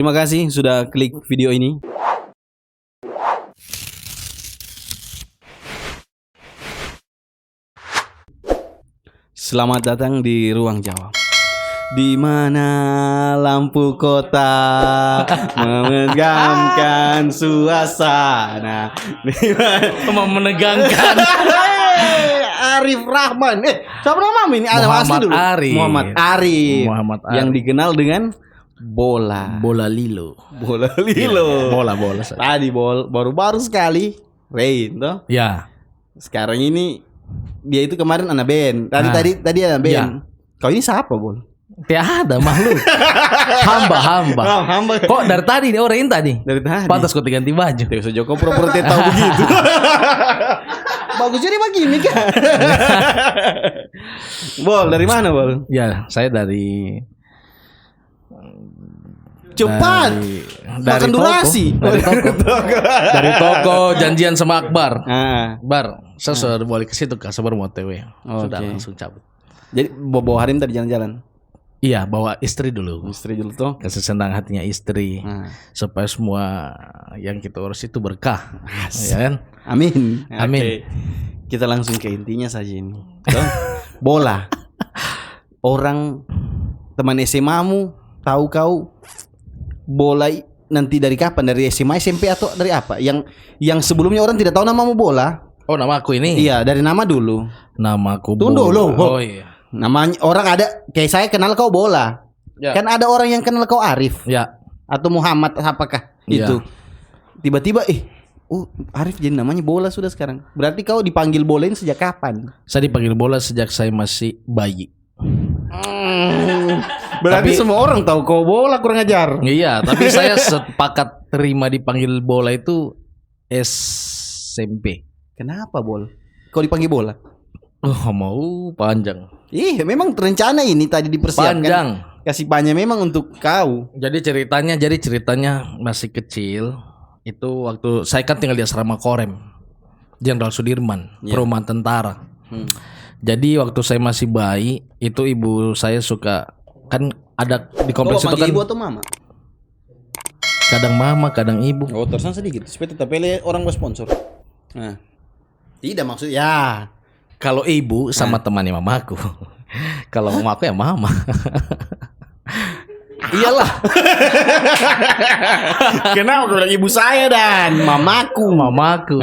Terima kasih sudah klik video ini. Selamat datang di Ruang Jawab. Di mana lampu kota menegangkan suasana. Menegangkan. Arif Rahman. Siapa nama ini? Muhammad Arif. Muhammad Arif. Muhammad Arif. Yang dikenal dengan bola lilo. Bola. Bola. Tadi baru Ya. sekali Rain toh. Ya. Sekarang ini dia itu kemarin anak band. Tadi anak band. Ya. Kau ini siapa, Bol? Tidak ada makhluk. Hamba. Oh, hamba. Kok dari tadi nih orang ini tadi? Dari tadi. Pantas kau ganti baju. Tidak usah Joko pura-pura tahu begitu. Bagus jadi begini kan. Bol, dari mana, Bol? Ya, saya dari Cepat. Makan durasi. Dari toko janjian sama Akbar. Ah. Saya sudah boleh ke situ Kak, sabar mau TW. Sudah Oke. langsung cabut. Jadi bawa Harim tadi jalan-jalan. Iya, bawa istri dulu. Istri dulu tuh. Kasih senang hatinya istri. Supaya semua yang kita urus itu berkah. Ya kan? Amin. Amin. Oke. Kita langsung ke intinya saja ini. Tuh, bola. Orang teman SMA-mu tahu kau bola nanti dari kapan? Dari SMA, SMP atau dari apa? Yang sebelumnya orang tidak tahu namamu bola. Oh, nama aku ini? Iya, dari nama dulu. Nama aku Tunggu Bola. dulu. Oh iya. Namanya orang ada kayak saya kenal kau bola. Ya. Kan ada orang yang kenal kau Arif Ya. atau Muhammad apakah Iya. itu. Tiba-tiba Arif jadi namanya bola sudah sekarang. Berarti kau dipanggil bolain sejak kapan? Saya dipanggil bola sejak saya masih bayi. Berarti Tapi- semua orang tahu kau bola, kurang ajar. Iya, tapi saya sepakat terima dipanggil bola itu SMP. Kenapa bol? Kau dipanggil bola? Oh, mau panjang. Memang terencana ini tadi dipersiapkan. Panjang. Kasih banyak memang untuk kau. Jadi ceritanya masih kecil. Itu waktu saya kan tinggal di asrama Korem, Jenderal Sudirman, Iya. perumahan tentara. Jadi waktu saya masih bayi, itu ibu saya suka kan ada di Kau kompleks itu panggil kan ibu atau mama? kadang mama, kadang ibu. Oh, terusan sedikit supaya tetap pilih orang bersponsor. Nah. Tidak maksud ya. Kalau ibu sama temannya mamaku. Kalau mamaku ya mama. Iyalah. Kenapa kau bilang ibu saya dan mamaku? Mamaku.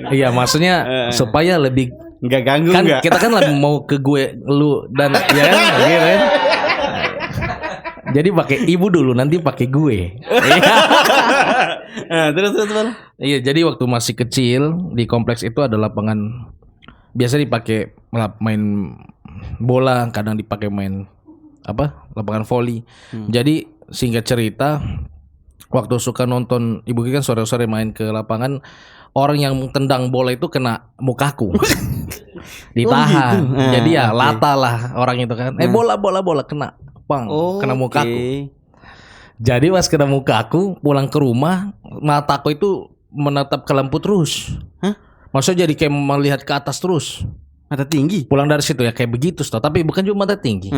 Iya, maksudnya supaya lebih Enggak ganggu kan enggak? kita kan lagi mau ke gue, lu dan ya kan, gitu kan. Jadi pakai ibu dulu, nanti pakai gue. Terus. Iya, jadi waktu masih kecil di kompleks itu ada lapangan biasa dipakai main bola, kadang dipakai main lapangan voli. Jadi singkat cerita, waktu suka nonton ibu kan sore-sore main ke lapangan, orang yang tendang bola itu kena mukaku. Ditahan. Oh, gitu. Jadi ya Oke. lata lah orang itu kan. Bola kena. Bang, kena mukaku. Jadi pas kena mukaku, pulang ke rumah, mataku itu menatap ke lampu terus. Hah? Maksudnya jadi kayak melihat ke atas terus. Mata tinggi. Pulang dari situ ya kayak begitu, tapi bukan cuma mata tinggi.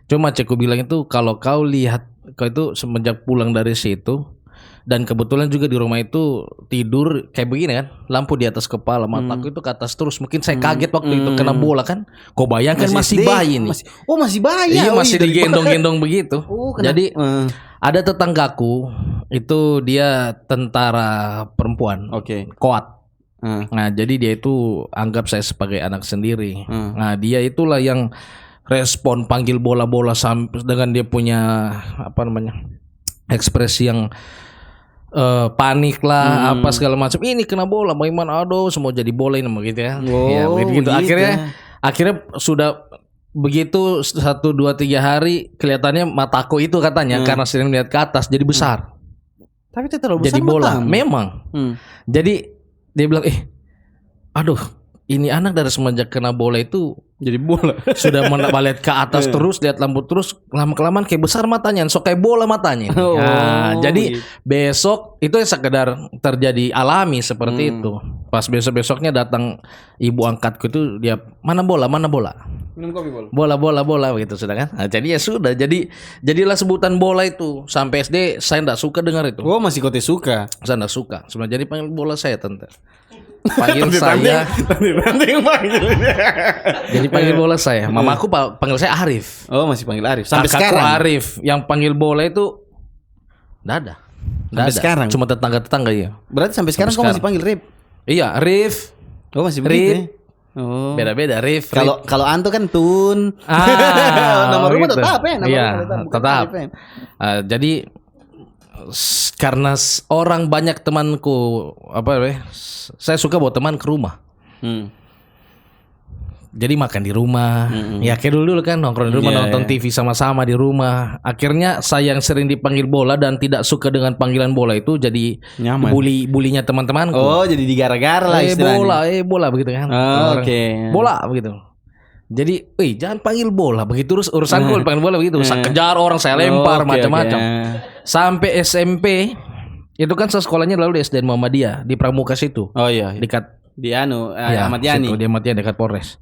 Cuma cekku bilang itu kalau kau lihat kau itu semenjak pulang dari situ dan kebetulan juga di rumah itu tidur kayak begini kan, lampu di atas kepala, mataku itu ke atas terus. Mungkin saya kaget waktu itu kena bola kan. Kau bayangkan masih SD? bayi nih. Masih bayi. Iya, Oh, masih dari- digendong-gendong begitu. Kenapa? Jadi ada tetanggaku itu dia tentara perempuan, Oke. Koat. Nah, jadi dia itu anggap saya sebagai anak sendiri. Nah, dia itulah yang respon panggil bola-bola sampai dengan dia punya ekspresi yang panik lah, apa segala macam. Ini kena bola, bagaimana? Aduh, semua jadi bola ini begitu ya. Ya, begitu. gitu. Akhirnya sudah begitu 1, 2, 3 hari kelihatannya mataku itu katanya karena sering lihat ke atas jadi besar. Tapi itu terlalu besar Jadi bola. matamu. Memang. Jadi dia bilang, aduh, ini anak dari semenjak kena bola itu Jadi bola. sudah melihat ke atas terus, lihat lampu terus, lama-kelamaan kayak besar matanya, sok kayak bola matanya. Oh, Nah, jadi gitu. besok itu sekedar terjadi alami seperti itu. Pas besok-besoknya datang ibu angkatku itu, dia mana bola? Minum kopi Bol. Bola begitu sudah kan. Nah, jadi ya sudah. Jadilah sebutan bola itu. Sampai SD saya enggak suka dengar itu. Oh, masih kote suka. Saya enggak suka. Sebenarnya jadi panggil bola saya tante. Panggil saya. Jadi panggil bola saya. Mamaku panggil saya Arif. Oh, masih panggil Arif. Sampai Kakakku sekarang. Arif. Yang panggil bola itu enggak ada. Sampai sekarang. Cuma tetangga-tetangga ya. Berarti sampai sekarang kau masih panggil Rip. Iya, Rif. Oh, masih Rip. begitu. Ya? Oh. Beda-beda Rif. Kalau Anto kan Tun. Nama rumah gitu. tetap ya, nama Iya, rumah tetap. Arif, ya. Jadi karena orang banyak temanku saya suka bawa teman ke rumah. Jadi makan di rumah. Ya kayak dulu kan nongkrong di rumah, nonton TV sama-sama di rumah. Akhirnya saya yang sering dipanggil bola dan tidak suka dengan panggilan bola itu jadi nyaman. bulinya teman-temanku. Oh, jadi digara-gara lah istilahnya. bola begitu kan. Oke. Bola begitu. Jadi, jangan panggil bola begitu urusanku panggil bola begitu. Saya kejar orang, saya lempar macam-macam. Sampai SMP itu kan sekolahnya lalu di SDN Muhammadiyah di Pramuka situ. Oh iya. Dekat Di Ahmad Yani. Di Ahmad Yani dekat Polres.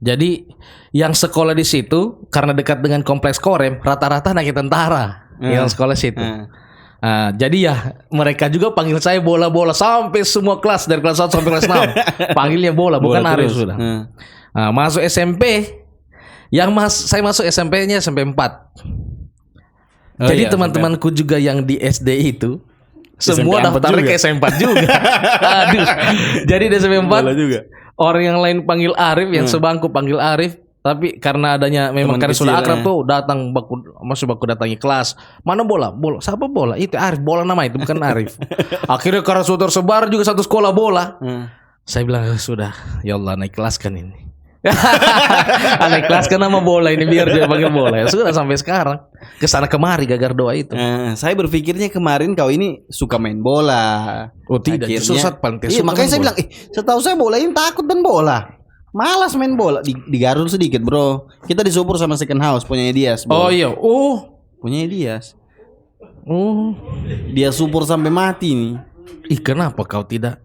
Jadi yang sekolah di situ karena dekat dengan kompleks Korem rata-rata anak tentara yang sekolah situ. Jadi ya mereka juga panggil saya bola-bola sampai semua kelas dari kelas 1 sampai kelas 6 panggilnya bola bukan Arif sudah. Masuk SMP saya masuk SMP-nya SMP 4. Jadi teman-temanku juga yang di SD itu semua daftarnya ke SMP 4 juga. Aduh. Jadi di SMP 4 juga. Orang yang lain panggil Arif, yang sebangku panggil Arif, tapi karena adanya memang karena sudah akrab tuh datang baku datangi kelas. Mana bola? Bola. Siapa bola? Itu Arif, bola nama itu bukan Arif. Akhirnya karena sudah tersebar juga satu sekolah bola. Saya bilang sudah, ya Allah naik kelas kan ini. Naik kelas kan nama bola ini biar dia panggil bola. Ya sudah sampai sekarang kesana kemari gagar doa itu. Saya berpikirnya kemarin kau ini suka main bola. Oh tidak, justru saat paling iya, makanya saya bilang, setahu saya bola ini takut dan bola. Malas main bola di Garut sedikit bro. Kita disupport sama Second House punyanya Dias. Oh iya, punyanya Dias. Dia support sampai mati nih. Kenapa kau tidak?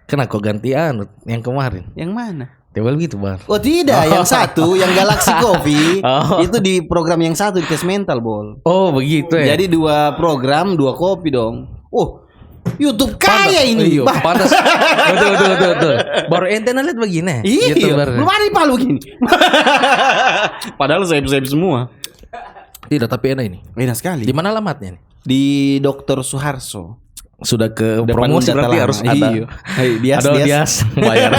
Kenapa kau ganti yang kemarin? Yang mana? Tebal gitu bang. Oh tidak, yang satu yang Galaxy Coffee itu di program yang satu di tes mental Bol. Oh begitu ya. Jadi 2 program 2 kopi dong. YouTube kaya ini. Iya, pantas. Betul. Baru ente lihat begini. Iya. Belum ada di Palu gini. Padahal saya semua. Tidak, tapi enak ini. Enak sekali. Di mana alamatnya nih? Di Dr. Suharso. Sudah ke promosi berarti harus ada. Dias bayar.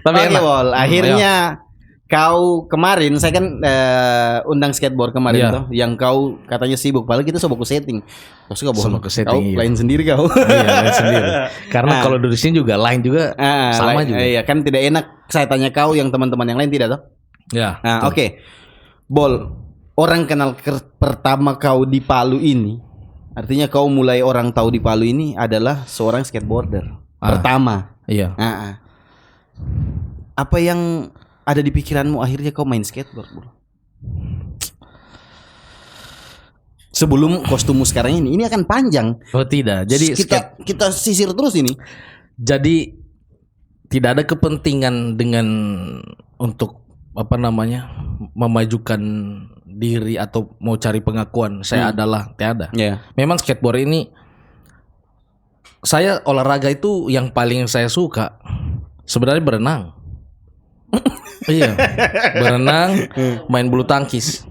Tapi enak. Bol, akhirnya kau kemarin saya kan undang skateboard kemarin tuh, yang kau katanya sibuk, padahal kita sobat setting. Kau suka bohong. Kau lain sendiri kau. Iya, lain sendiri. Karena kalau di sini juga lain juga sama juga. Iya, kan tidak enak saya tanya kau yang teman-teman yang lain tidak toh? Ya. Oke. Bol, orang kenal pertama kau di Palu ini. Artinya kau mulai orang tahu di Palu ini adalah seorang skateboarder pertama. Iya. Apa yang ada di pikiranmu akhirnya kau main skateboard, bro? Sebelum kostummu sekarang ini akan panjang. Oh tidak. Jadi kita sisir terus ini. Jadi tidak ada kepentingan dengan untuk memajukan diri atau mau cari pengakuan saya adalah tiada. Memang skateboard ini saya olahraga itu yang paling saya suka sebenarnya berenang. Iya, berenang, main bulu tangkis,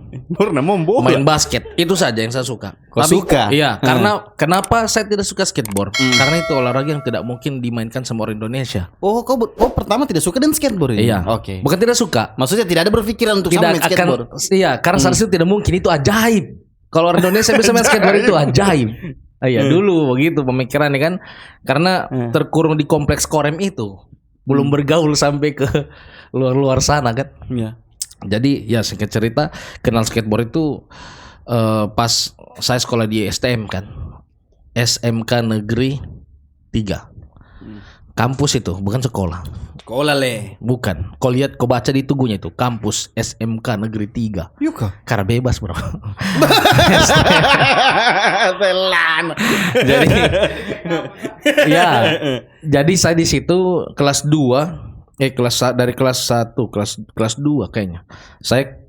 main basket, itu saja yang saya suka. Suka? Iya, karena kenapa saya tidak suka skateboard? Karena itu olahraga yang tidak mungkin dimainkan sama orang Indonesia. Kau pertama tidak suka dengan skateboard ini? Iya, oke. Bukan tidak suka, maksudnya tidak ada berpikiran untuk sama main skateboard. Iya, karena seharusnya tidak mungkin, itu ajaib. Kalau orang Indonesia bisa main skateboard itu ajaib. Iya, dulu begitu pemikirannya kan, karena terkurung di kompleks Korem itu. Belum bergaul sampai ke luar sana kan. Iya. Jadi ya singkat cerita kenal skateboard itu pas saya sekolah di STM kan. SMK Negeri 3. Kampus itu bukan sekolah. Sekolah le. Bukan. Kau lihat, kau baca di tugunya itu kampus SMK Negeri 3. Yuka. Karena bebas bro. Pelan. Jadi ya. Jadi saya di situ kelas 2 Dari kelas 1, kelas 2 kayaknya. Saya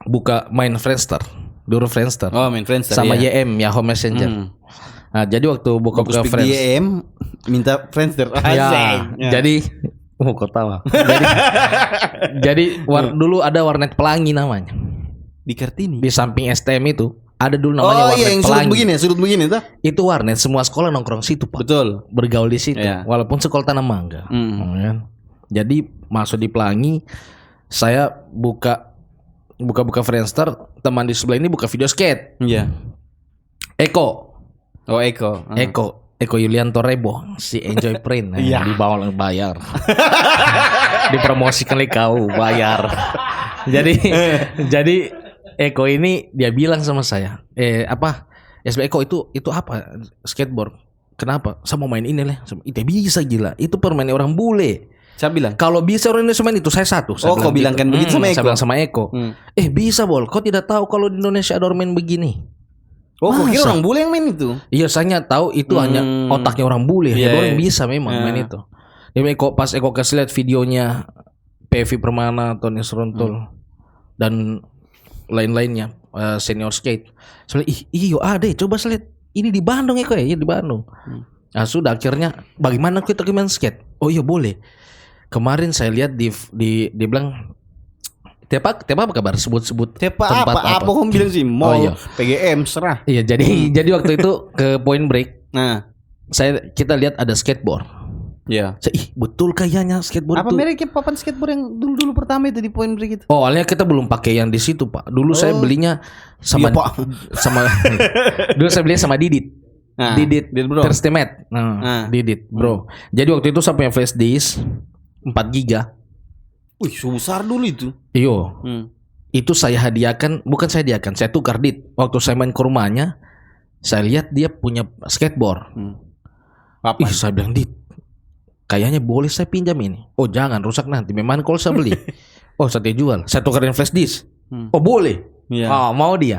buka main Friendster. Dulu Friendster. Oh, main Friendster sama ya. YM, Yahoo Messenger. Nah, jadi waktu buka Friendster YM minta Friendster. ya. Jadi kok tawa. jadi dulu ada warnet Pelangi namanya. Di Kartini. Di samping STM itu ada dulu namanya warnet yang Pelangi. sudut begini tuh. Itu warnet, semua sekolah nongkrong situ, Pak. Betul. Bergaul di situ. Ya. Walaupun sekolah Tanah Mangga. Kan? Jadi masuk di Pelangi, saya buka Friendster, teman di sebelah ini buka video skate. Iya. Eko. Oh, Eko. Eko Yulianto Rebo, si Enjoy Print. Iya. Di bawah bayar. Dipromosikan oleh kau, bayar. Jadi Eko ini dia bilang sama saya, SB Eko itu apa? Skateboard. Kenapa? Saya mau main ini lah. Itu bisa gila. Itu permainan orang bule. Saya bilang. Kalau bisa orang Indonesia main itu saya satu. Saya kau bilang kan begitu sama Eko. Saya bilang sama Eko. Bisa Bol. Kau tidak tahu kalau di Indonesia ada orang main begini. Oh, kau kira orang bule yang main itu? Iya, saya tahu itu hanya otaknya orang bule. Yeah, orang bisa memang main itu. Dia pas Eko kasih lihat videonya PV Permana, Tony Srontul dan lain-lainnya senior skate. Saya iyo ada, coba saya lihat. Ini di Bandung Eko ya, di Bandung. Nah, sudah akhirnya bagaimana kita main skate? Oh iya boleh. Kemarin saya lihat di bilang Tepa apa kabar? Sebut tempat apa kamu bilang sih? Mall, PGM serah. Iya, jadi waktu itu ke Point Break. Nah, kita lihat ada skateboard. Iya. Betul kayaknya skateboard apa itu. Apa mereknya papan skateboard yang dulu pertama itu di Point Break itu? Oh, awalnya kita belum pakai yang di situ, Pak. Dulu saya belinya sama dulu saya belinya sama Didit. Didit Bro. Terstemet. Didit, Bro. Jadi waktu itu saya punya flash disk 4 giga. Wih, sebesar dulu itu. Iyo. Itu saya hadiahkan, bukan saya hadiahkan, saya tukar Dit. Waktu saya main ke rumahnya, saya lihat dia punya skateboard. Saya bilang, Dit, kayaknya boleh saya pinjam ini. Oh, jangan, rusak nanti. Memang kalau saya beli. Oh, saya jual. Saya tukarin flash disk. Oh, boleh. Oh, mau dia.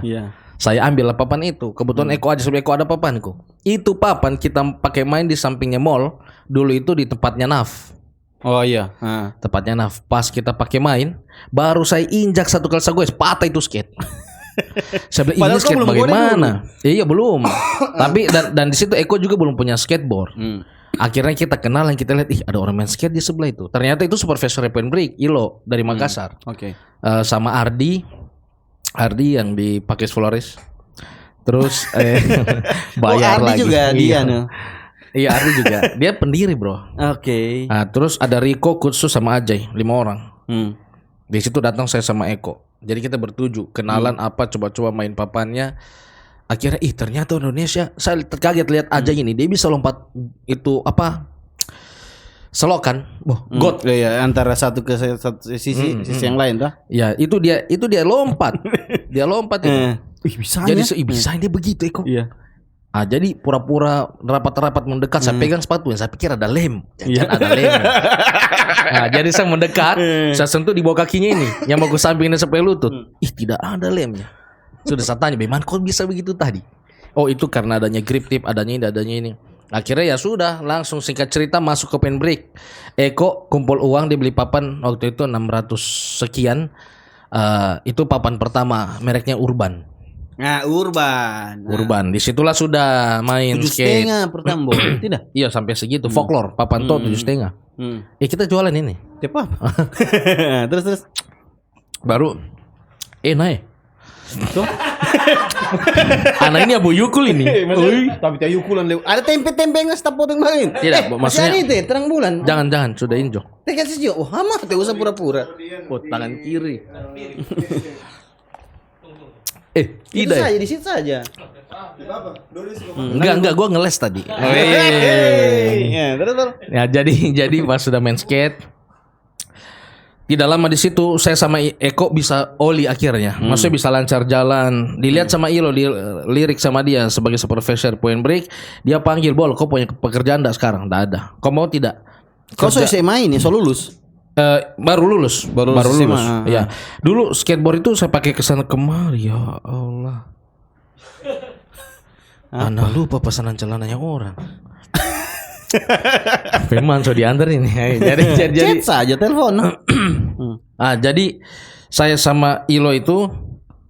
Saya ambil papan itu. Kebetulan Eko ada papanku. Itu papan kita pakai main di sampingnya mall. Dulu itu di tempatnya Naf. Oh iya, tepatnya Naf. Pas kita pakai main, baru saya injak satu kali sagoes, patah itu skate. Saya bilang ini skate bagaimana? Iya belum. Tapi dan di situ Eko juga belum punya skateboard. Akhirnya kita kenalan, kita lihat ada orang main skate di sebelah itu. Ternyata itu supervisor Point Break, Ilo dari Makassar. Oke. Sama Ardi yang di Pakis Flores. Terus bayar Ardi lagi. Juga dia nih. Iya, Ardi juga. Dia pendiri, Bro. Oke. Nah, terus ada Riko, Kutsu sama Ajay, 5 orang. Di situ datang saya sama Eko. Jadi kita bertuju, kenalan coba-coba main papannya. Akhirnya ternyata Indonesia, saya terkaget lihat Ajay ini, dia bisa lompat itu selokan. God. Ya, antara satu ke satu sisi yang lain tuh. Ya, itu dia lompat. Dia lompat itu. Bisa. Jadi bisa dia begitu, Eko. Iya. Jadi pura-pura rapat-rapat mendekat, saya pegang sepatunya, saya pikir ada lem. Jangan ada lem. Jadi saya mendekat, saya sentuh di bawah kakinya ini, yang mau ke sampingnya sampai lutut. Tidak ada lemnya. Sudah saya tanya, bagaimana kok bisa begitu tadi? Oh, itu karena adanya grip tip, adanya ini. Akhirnya ya sudah, langsung singkat cerita masuk ke Point Break. Eko kumpul uang, dia beli papan waktu itu 600 sekian. Itu papan pertama, mereknya Urban. Nah, Urban. Disitulah sudah main skate. 7,5 pertama, tidak? Iya, sampai segitu. Folklore, papan to 7,5. Kita jualan ini. Tepa. Terus. Baru naik. Anak ini Abu Yukul ini. Tapi tidak yukulan. Ada tempe-tempe yang stop potong main. Tidak, maksudnya itu terang bulan. Jangan, sudah injok. Tekan sih. Oh, hama, tidak usah pura-pura. Tangan kiri. Itu saja, di situ saja. Enggak, gua ngeles tadi. Terus. Ya, jadi pas sudah main skate, tidak lama di situ saya sama Eko bisa oli akhirnya. Maksudnya bisa lancar jalan. Dilihat sama Ilo, lirik sama dia sebagai supervisor Point Break, dia panggil, "Bol, kau punya pekerjaan enggak sekarang?" "Enggak ada." "Kau mau tidak?" Kau SMA ini, lulus? Baru lulus. Ya. Dulu skateboard itu saya pakai kesana kemari. Ya Allah. Ana lupa pesanan celananya orang. Memang so diantar ini. Jadi Chat saja telepon. jadi saya sama Ilo itu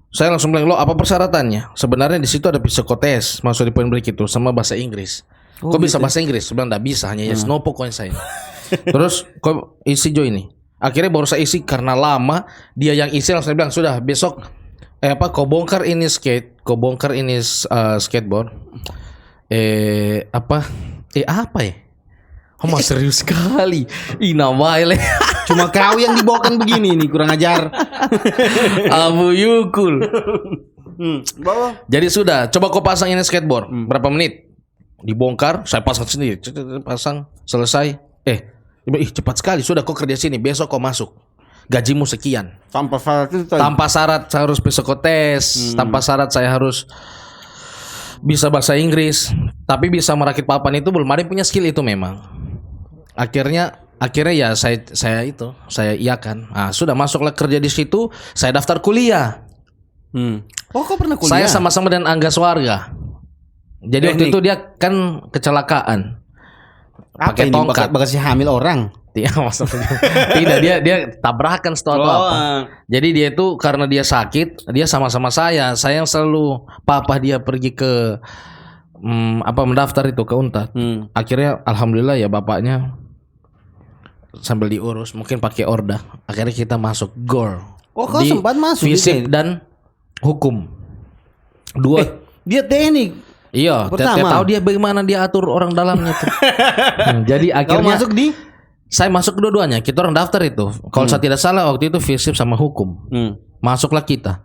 saya langsung bilang, "Lo apa persyaratannya?" Sebenarnya di situ ada psikotes masuk di point break itu sama bahasa Inggris. Kok bisa bahasa Inggris? Sebenarnya enggak bisa, hanya yes no pokoknya saya. Terus kok isi Jo ini. Akhirnya baru saya isi karena lama, dia yang isi langsung bilang, "Sudah besok kau bongkar ini skateboard. Apa ya? Oh, serius sekali. Ina baile. Cuma kau yang dibawakan begini nih, kurang ajar. Abu Yukul. Bawa. Jadi sudah, coba kau pasang ini skateboard. Berapa menit? Dibongkar, saya pasang sendiri. Pasang, selesai. Cepat sekali. Sudah kau kerja sini, besok kau masuk. Gajimu sekian. Tanpa syarat itu tadi. Tanpa syarat saya harus psikotes, tanpa syarat saya harus bisa bahasa Inggris, tapi bisa merakit papan itu belum ada yang punya skill itu memang. Akhirnya ya saya iakan. Sudah masuklah kerja di situ, saya daftar kuliah. Oh, kau pernah kuliah? Saya sama-sama dengan Angga Swarga. Jadi waktu itu dia kan kecelakaan. Pakai tongkat. Bagasi hamil orang. Tidak, dia tabrakan atau apa. Jadi dia itu karena dia sakit, dia sama-sama saya yang selalu papa dia pergi ke mendaftar itu ke Unpad. Akhirnya alhamdulillah ya bapaknya sambil diurus, mungkin pakai orda. Akhirnya kita masuk GOR. Oh, kau sempat masuk fisik dan hukum. Dua dia teknik. Iya, tahu dia bagaimana dia atur orang dalamnya tuh. Jadi akhirnya kau masuk di. Saya masuk kedua-duanya. Kita orang daftar itu. Kalau saya tidak salah waktu itu fisip sama hukum. Masuklah kita.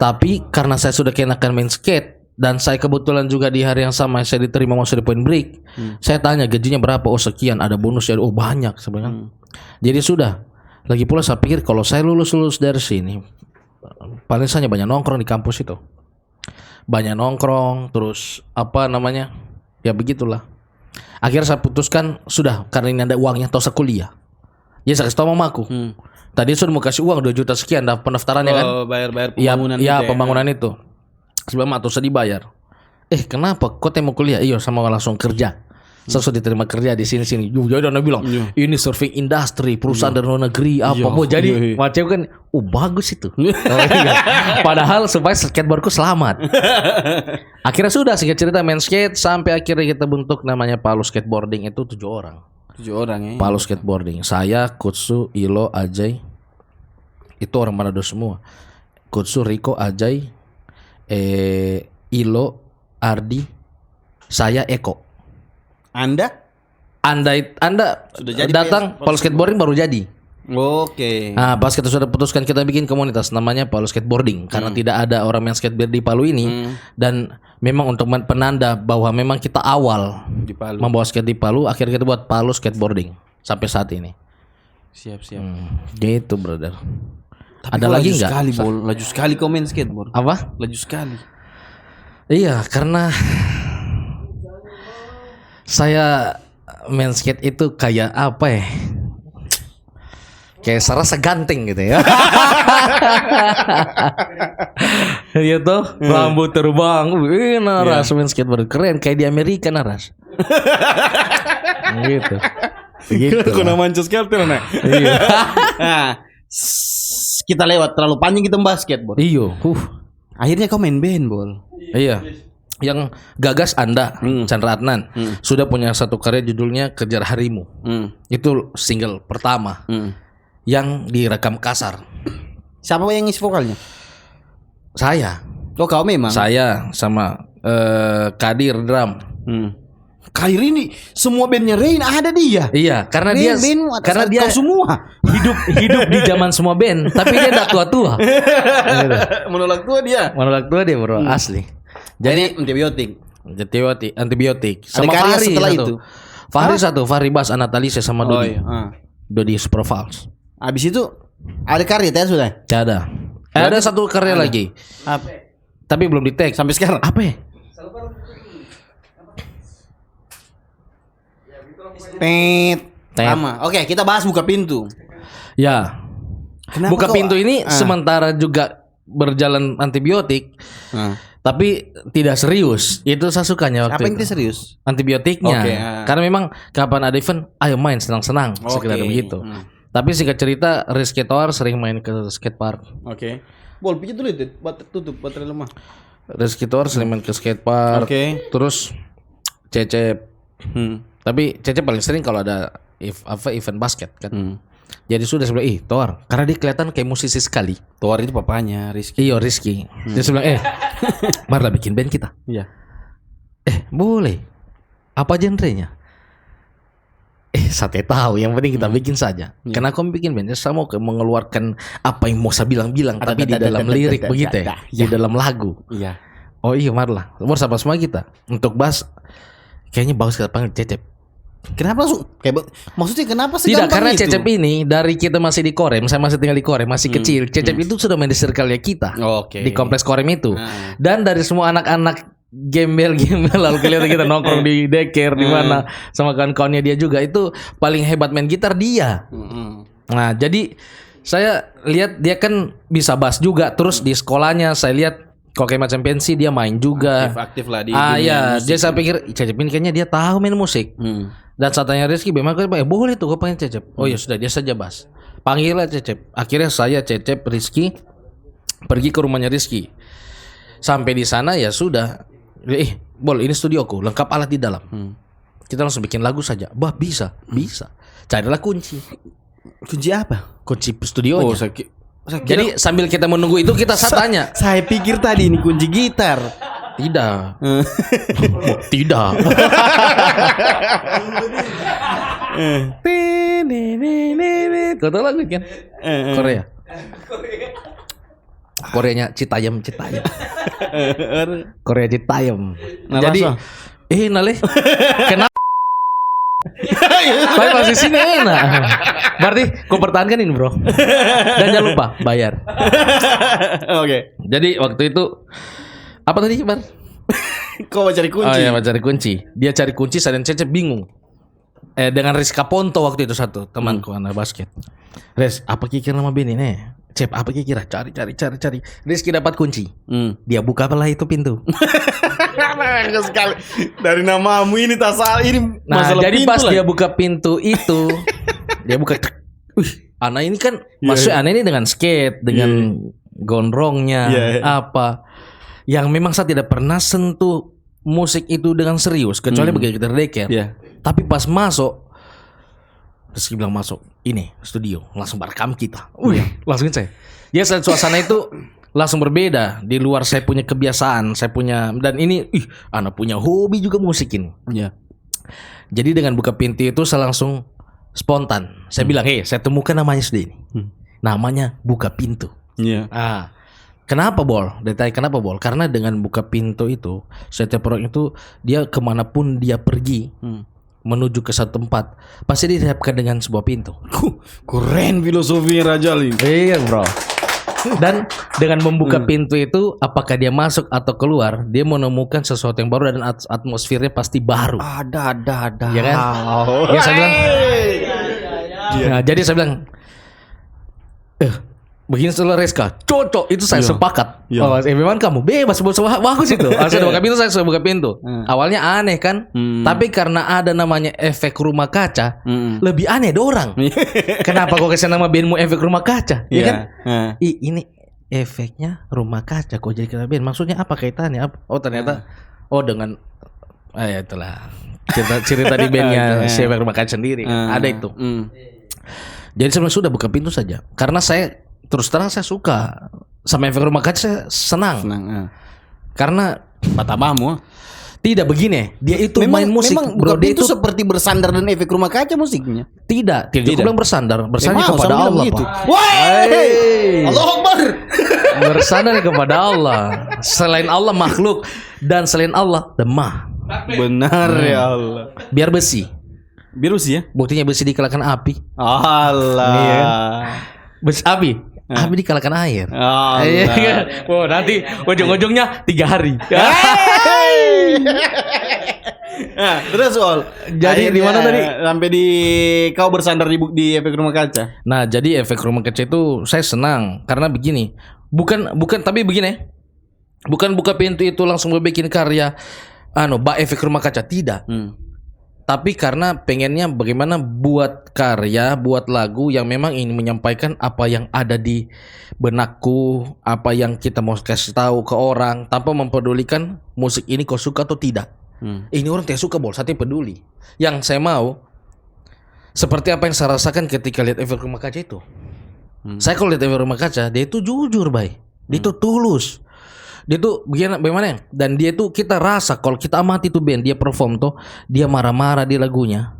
Tapi karena saya sudah kenakan main skate dan saya kebetulan juga di hari yang sama saya diterima masuk di point break. Saya tanya gajinya berapa? Oh sekian, ada bonus ya. Oh banyak sebenarnya. Jadi sudah. Lagi pula saya pikir kalau saya lulus dari sini, paling saja banyak nongkrong di kampus itu. Banyak nongkrong, terus ya begitulah. Akhirnya saya putuskan sudah karena ini ada uangnya atau saya kuliah. Ya saya kasih tahu mamaku. Tadi sudah mau kasih uang 2 juta sekian pendaftarannya kan. Bayar pembangunan ya, pembangunan itu. Sebelum atau saya dibayar. Kenapa? Kau mau kuliah? Iya sama langsung kerja. Saya sudah diterima kerja di sini. Jadi dia bilang ini surfing industry, perusahaan dari luar negeri apa mau jadi macam kan. Bagus itu. Padahal supaya skateboardku selamat. Akhirnya sudah singkat cerita main skate sampai akhirnya kita bentuk namanya Palu Skateboarding itu 7 orang. 7 orang ya. Palu Skateboarding. Saya, Kutsu, Ilo, Ajay. Itu orang Manado semua. Kutsu, Riko, Ajay, Ilo, Ardi, saya, Eko. Anda sudah jadi datang Palu Skateboarding baru jadi. Oke. Pas kita sudah putuskan kita bikin komunitas namanya Palu Skateboarding karena tidak ada orang yang skateboard di Palu ini dan memang untuk penanda bahwa memang kita awal di Palu membawa skate di Palu, akhirnya kita buat Palu Skateboarding sampai saat ini. Siap. Gitu, brother. Tapi ada lagi enggak? Laju sekali kau main skateboard. Apa? Laju sekali. Iya, karena saya main skate itu kayak apa ya? Kayak serasa ganteng gitu ya. Gitu, rambut terbang. Naras main skateboard keren kayak di Amerika naras. Gitu. Kena manca sekali nah. Iya. Kita lewat terlalu panjang kita bahas skateboard. Iyo. Akhirnya kau main band, Bol. Iya. Yang gagas Anda, Chandra Adnan, sudah punya satu karya judulnya Kejar Harimu. Itu single pertama yang direkam kasar. Siapa yang ngisi vokalnya? Saya. Oh, kau memang? Saya sama Kadir drum. Kadir ini semua bandnya Rain ada dia. Iya, karena dia semua hidup di zaman semua band, tapi dia udah tua-tua. Menolak tua dia, bro, asli. Jadi antibiotik. Sama karya Fahri setelah satu. itu. Fahri Bas Anatalise sama Dodi. Dodi Superfals. Habis itu ada karya teh sudah? Tidak ada. Ada satu karya lagi. Apa? Tapi belum di tag sampai sekarang. Apa ya? Sama. Oke, kita bahas buka pintu. Ya. Kenapa buka pintu ini sementara juga berjalan antibiotik. Tapi tidak serius. Itu saya sukanya waktu Apa yang itu. itu serius? Antibiotiknya. Oke, Karena memang kapan ada event, ayo main senang-senang, sekedar begitu. Tapi singkat cerita, Rizky Toar sering main ke skatepark. Oke. Bol, pijat dulu itu, tutup baterai lemah. Rizky Toar sering main ke skatepark. Oke. Terus Cecep. Tapi Cecep paling sering kalau ada event basket kan. Jadi sudah sebelah Toar, karena dia kelihatan kayak musisi sekali. Toar itu papanya Rizky. Iya Rizky. Dia sebelah marilah bikin band kita. Iya. Boleh. Apa genrenya? Saya tahu. Yang penting kita bikin saja. Karena aku bikin band, saya mau mengeluarkan apa yang mau saya bilang-bilang, tapi di dalam lirik begitu ya, di dalam lagu. Iya. Oh iya, marilah. Bersama semua kita untuk bass. Kayaknya bagus kita panggil Cecep. Kenapa langsung? Maksudnya kenapa sih? Tidak, karena Cecep ini dari kita masih di Korem, saya masih tinggal di Korem, masih kecil. Cecep itu sudah main di circle-nya kita. Oke. Di kompleks Korem itu. Dan dari semua anak-anak gembel-gembel lalu kelihatan kita nongkrong di deker di mana sama kawan-kawannya dia juga, itu paling hebat main gitar dia. Nah, jadi saya lihat dia kan bisa bass juga, terus di sekolahnya saya lihat kalau kayak macam pensi dia main juga. Aktif lah di ya, jadi saya pikir Cecep ini kayaknya dia tahu main musik. Dan saat tanya Rizky, bagaimana? Boleh tuh, gue pengen Cecep. Oh ya sudah, dia saja bass. Panggillah Cecep. Akhirnya saya, Cecep, Rizky pergi ke rumahnya Rizky. Sampai di sana ya sudah. Bol, ini studioku, lengkap alat di dalam. Kita langsung bikin lagu saja. Bisa. Carilah kunci. Kunci apa? Kunci studionya. Oh, jadi sambil kita menunggu itu saya tanya. Saya pikir tadi ini kunci gitar. Tidak. Tidak. Kau tahu lagu kan? Korea. Koreanya Citayam. Korea Citayam. Jadi nale. Kenapa? Tapi masih sini enak. Berarti kau pertahankan ini, bro. Dan jangan lupa bayar. Oke. Jadi waktu itu apa tadi, Bar? Kau mau cari kunci? Oh iya, mau cari kunci. Dia cari kunci, saya dan Cecep bingung. Dengan Rizka Ponto waktu itu satu temanku anak basket. Riz, apa kira nama band ini? Cep, apa kira? Cari. Rizky dapat kunci. Dia buka apalah itu pintu. Sekali. Dari namamu ini tak salah ini. Nah, jadi pas dia buka pintu itu, dia buka. Anak ini kan maksudnya anak ini dengan skate, dengan gondrongnya, apa yang memang saya tidak pernah sentuh musik itu dengan serius kecuali begitu kita deker. Tapi pas masuk, Rizky bilang masuk ini studio, langsung merekam kita. Langsung saya. Ya suasana itu langsung berbeda. Di luar saya punya kebiasaan, saya punya, dan ini anak punya hobi juga musik ini. Jadi dengan buka pintu itu saya langsung spontan. Saya bilang, saya temukan namanya sudah ini. Namanya buka pintu. Kenapa Bol? Detail kenapa Bol? Karena dengan buka pintu itu, setiap orang itu dia kemanapun dia pergi, menuju ke satu tempat, pasti dihadapkan dengan sebuah pintu. Keren filosofi Raja ini. Iya bro. Dan dengan membuka pintu itu, apakah dia masuk atau keluar, dia menemukan sesuatu yang baru dan atmosfernya pasti baru. Ada. Ya kan? Ya saya bilang. Nah, jadi saya bilang, begini setelah Rizka, cocok itu saya sepakat. Memang kamu bebas bagus itu. Saya buka pintu, saya buka pintu. Awalnya aneh kan, tapi karena ada namanya efek rumah kaca, lebih aneh dorang. Kenapa kok kasih nama bandmu efek rumah kaca? Ya kan? Ini efeknya rumah kaca kok jadi kena band. Maksudnya apa kaitannya? Oh ternyata, dengan ya itulah cerita di bandnya si efek rumah kaca sendiri. Ada itu. Jadi sebenarnya sudah buka pintu saja, karena saya terus terang saya suka sama efek rumah kaca, saya senang. Karena matamu tidak begini, dia itu main musik. Memang bro, dia itu seperti bersandar dan efek rumah kaca musiknya. Tidak bilang bersandar kepada Allah. Gitu. Allahu Akbar. Bersandar kepada Allah. Selain Allah makhluk, dan selain Allah demah. Benar ya Allah. Biar besi ya. Buktinya besi dikalahkan api. Allah. Besi api dikalahkan air. Allah. Nanti ujung-ujungnya 3 hari. Nah, terus Ol. Jadi di mana tadi? Sampai di kau bersandar di efek rumah kaca. Nah, jadi efek rumah kaca itu saya senang karena begini. Bukan tapi begini. Bukan buka pintu itu langsung bikin karya efek rumah kaca, tidak. Tapi karena pengennya bagaimana buat karya, buat lagu yang memang ingin menyampaikan apa yang ada di benakku, apa yang kita mau kasih tahu ke orang tanpa mempedulikan musik ini kau suka atau tidak. Ini orang tidak suka saya tidak peduli. Yang saya mau seperti apa yang saya rasakan ketika lihat efek rumah kaca itu. Saya kalau lihat efek rumah kaca, dia itu jujur, Bay. Dia itu tulus. Dia tuh bagaimana ya? Dan dia tuh kita rasa kalau kita amati tuh band dia perform tuh dia marah-marah di lagunya.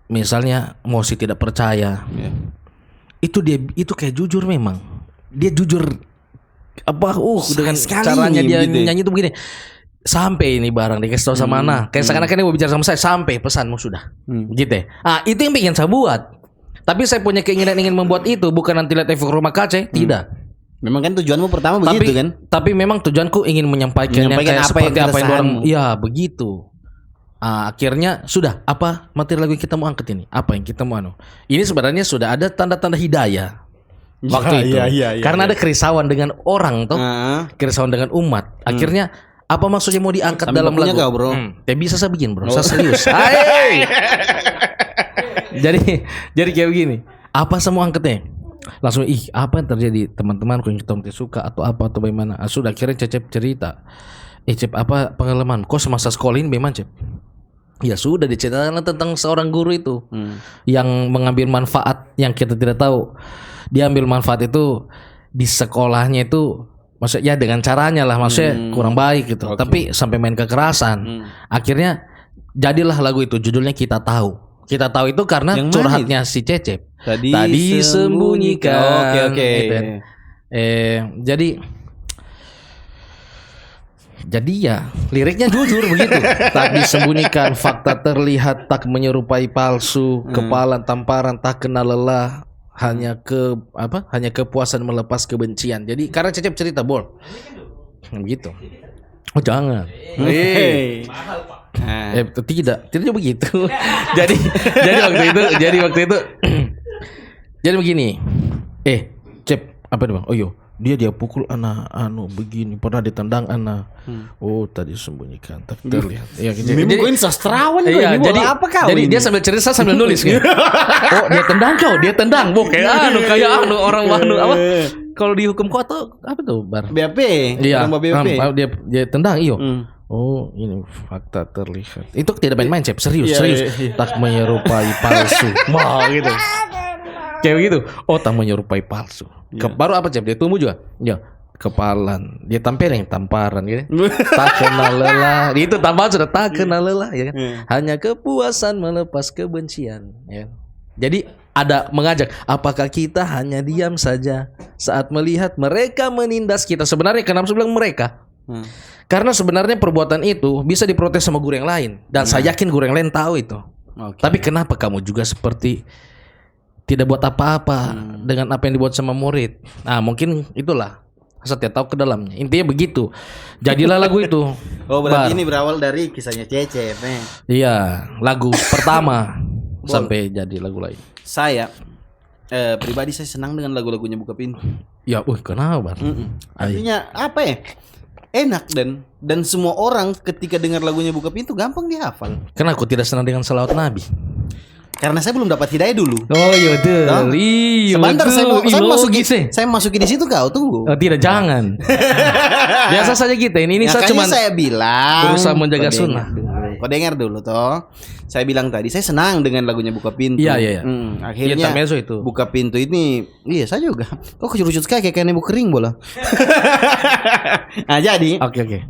Misalnya Mosi tidak percaya. Itu dia itu kayak jujur memang. Dia jujur dengan caranya dia gitu. Nyanyi tuh begini. Sampai ini barang dikasih tahu sama Ana. Kayak seakan-akan dia mau bicara sama saya, sampai pesanmu sudah. Gitu ya. Itu yang bikin saya buat. Tapi saya punya keinginan ingin membuat itu bukan nanti lihat efek rumah kaca, tidak. Memang kan tujuanmu pertama begitu kan? Tapi memang tujuanku ingin menyampaikan yang kayak seperti apa yang orang. Ya begitu. Akhirnya sudah apa materi lagu yang kita mau angkat ini? Apa yang kita mau Ini sebenarnya sudah ada tanda-tanda hidayah waktu itu. Karena ada kerisauan dengan orang tuh, kerisauan dengan umat. Akhirnya apa maksudnya mau diangkat dalam lagu? Kau, bro. Bisa saya bikin, bro. Saya serius. Jadi kayak begini. Apa semua angkatnya? Langsung apa yang terjadi teman-temanku yang kita suka atau apa atau bagaimana. Sudah akhirnya Cecep cerita. Cep apa pengalaman kok semasa sekolah ini bagaimana Cep? Ya sudah diceritakan tentang seorang guru itu yang mengambil manfaat yang kita tidak tahu. Dia ambil manfaat itu di sekolahnya itu maksudnya dengan caranya lah, maksudnya kurang baik gitu. Tapi sampai main kekerasan. Akhirnya jadilah lagu itu judulnya Kita Tahu. Kita tahu itu karena yang curhatnya si Cecep. Tadi sembunyikan. Oke. Jadi ya liriknya jujur begitu. Tak disembunyikan, fakta terlihat tak menyerupai palsu, kepalan tamparan tak kenal lelah, hanya kepuasan melepas kebencian. Jadi karena Cecep cerita begitu. Oh jangan. Mahal Pak. Tidak begitu. jadi waktu itu jadi begini. Cep apa dia bang? Oh yo, dia pukul anak begini, pernah ditendang anak. Oh tadi sembunyikan tak terlihat. Ya, jadi sastrawan tuh. Iya, jadi apa kau? Jadi dia sambil cerita sambil nulis gitu. Oh dia tendang kayak orang apa? Kalau dihukum kok atau apa tuh bar? BAP. Iya. Dia tendang iyo. Oh ini fakta terlihat. Itu tidak main-main Cep, serius. Tak menyerupai palsu. Wah gitu. Kayak begitu. Oh tak menyerupai palsu. Baru apa Cep? Dia tumbuh juga. Ya kepalan. Dia tamparan gitu. Tak kenal lelah. Itu tambahan sudah tak kenal lelah ya kan. Hanya kepuasan melepas kebencian ya. Jadi ada mengajak, apakah kita hanya diam saja saat melihat mereka menindas kita? Sebenarnya kenapa saya bilang mereka? Karena sebenarnya perbuatan itu bisa diprotes sama guru yang lain. Dan saya yakin guru yang lain tahu itu. Tapi kenapa kamu juga seperti tidak buat apa-apa dengan apa yang dibuat sama murid? Nah mungkin itulah saya tahu ke dalamnya. Intinya begitu. Jadilah lagu itu. Oh berarti ini berawal dari kisahnya Cecep. Iya, lagu pertama sampai jadi lagu lain. Saya pribadi saya senang dengan lagu-lagunya Buka Pintu. Ya, kenapa? Artinya apa ya? Enak dan semua orang ketika dengar lagunya Buka Pintu gampang dihafal. Karena aku tidak senang dengan salawat Nabi. Karena saya belum dapat hidayah dulu. Oh iya betul. Sebentar saya masukin di situ kau tunggu. Oh, tidak jangan. Biasa saja kita ini saya cuma saya bilang berusaha menjaga sunnah. Kau dengar dulu toh. Saya bilang tadi saya senang dengan lagunya Buka Pintu. Iya. Akhirnya itu. Buka Pintu ini saya juga. Kok kecucut sekali kayak nemu kering bola. Nah jadi. Oke.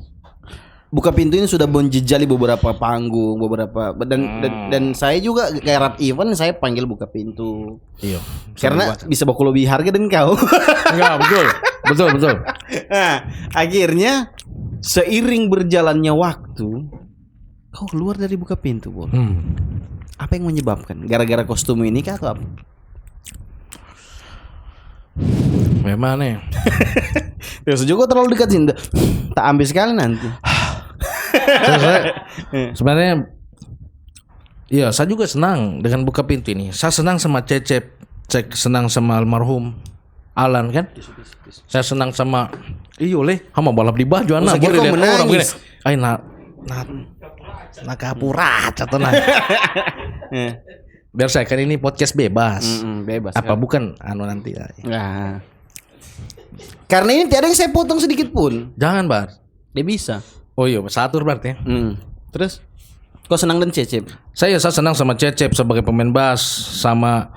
Buka Pintu ini sudah menjejali beberapa panggung, dan saya juga kayak rap event saya panggil Buka Pintu. Iya. Karena bisa baku lebih harga dan kau. Enggak, betul. Nah, akhirnya seiring berjalannya waktu kau keluar dari Buka Pintu, Bol. Apa yang menyebabkan? Gara-gara kostum ini kah atau apa? Memang nih. Terus juga terlalu dekat sih. Tak ambil sekali nanti. Sebenarnya iya saya juga senang dengan Buka Pintu ini. Saya senang sama Cecep, senang sama almarhum Alan kan. Saya senang sama sama balap di baju anak. Saya kira kau menangis. Ay nakapurat atau nah. Biar saya kan ini podcast bebas. Bebas. Apa kan? bukan nanti. Nah. Karena ini tiada yang saya potong sedikit pun. Jangan, Bar. Dia bisa. Oh iya, satur berarti. Terus kau senang dan Cecep? Saya senang sama Cecep sebagai pemain bass, sama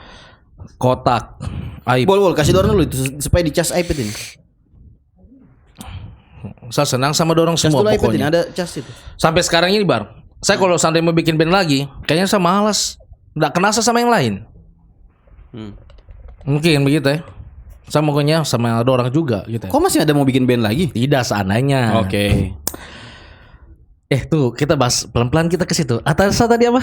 Kotak. Aib. Bol kasih dorong dulu itu supaya dicas iPad ini. Saya senang sama dorong Cas semua dulu iPad ini pokoknya. ada cas itu. Sampai sekarang ini, Bar. Saya kalau sampai mau bikin band lagi, kayaknya saya malas. Nggak kenal sama yang lain. Mungkin begitu ya. Saya pokoknya sama ada orang juga gitu. Kok masih ada mau bikin band lagi? Tidak seandainya. Oke. Tuh kita bahas pelan-pelan kita ke situ. Atas tadi apa?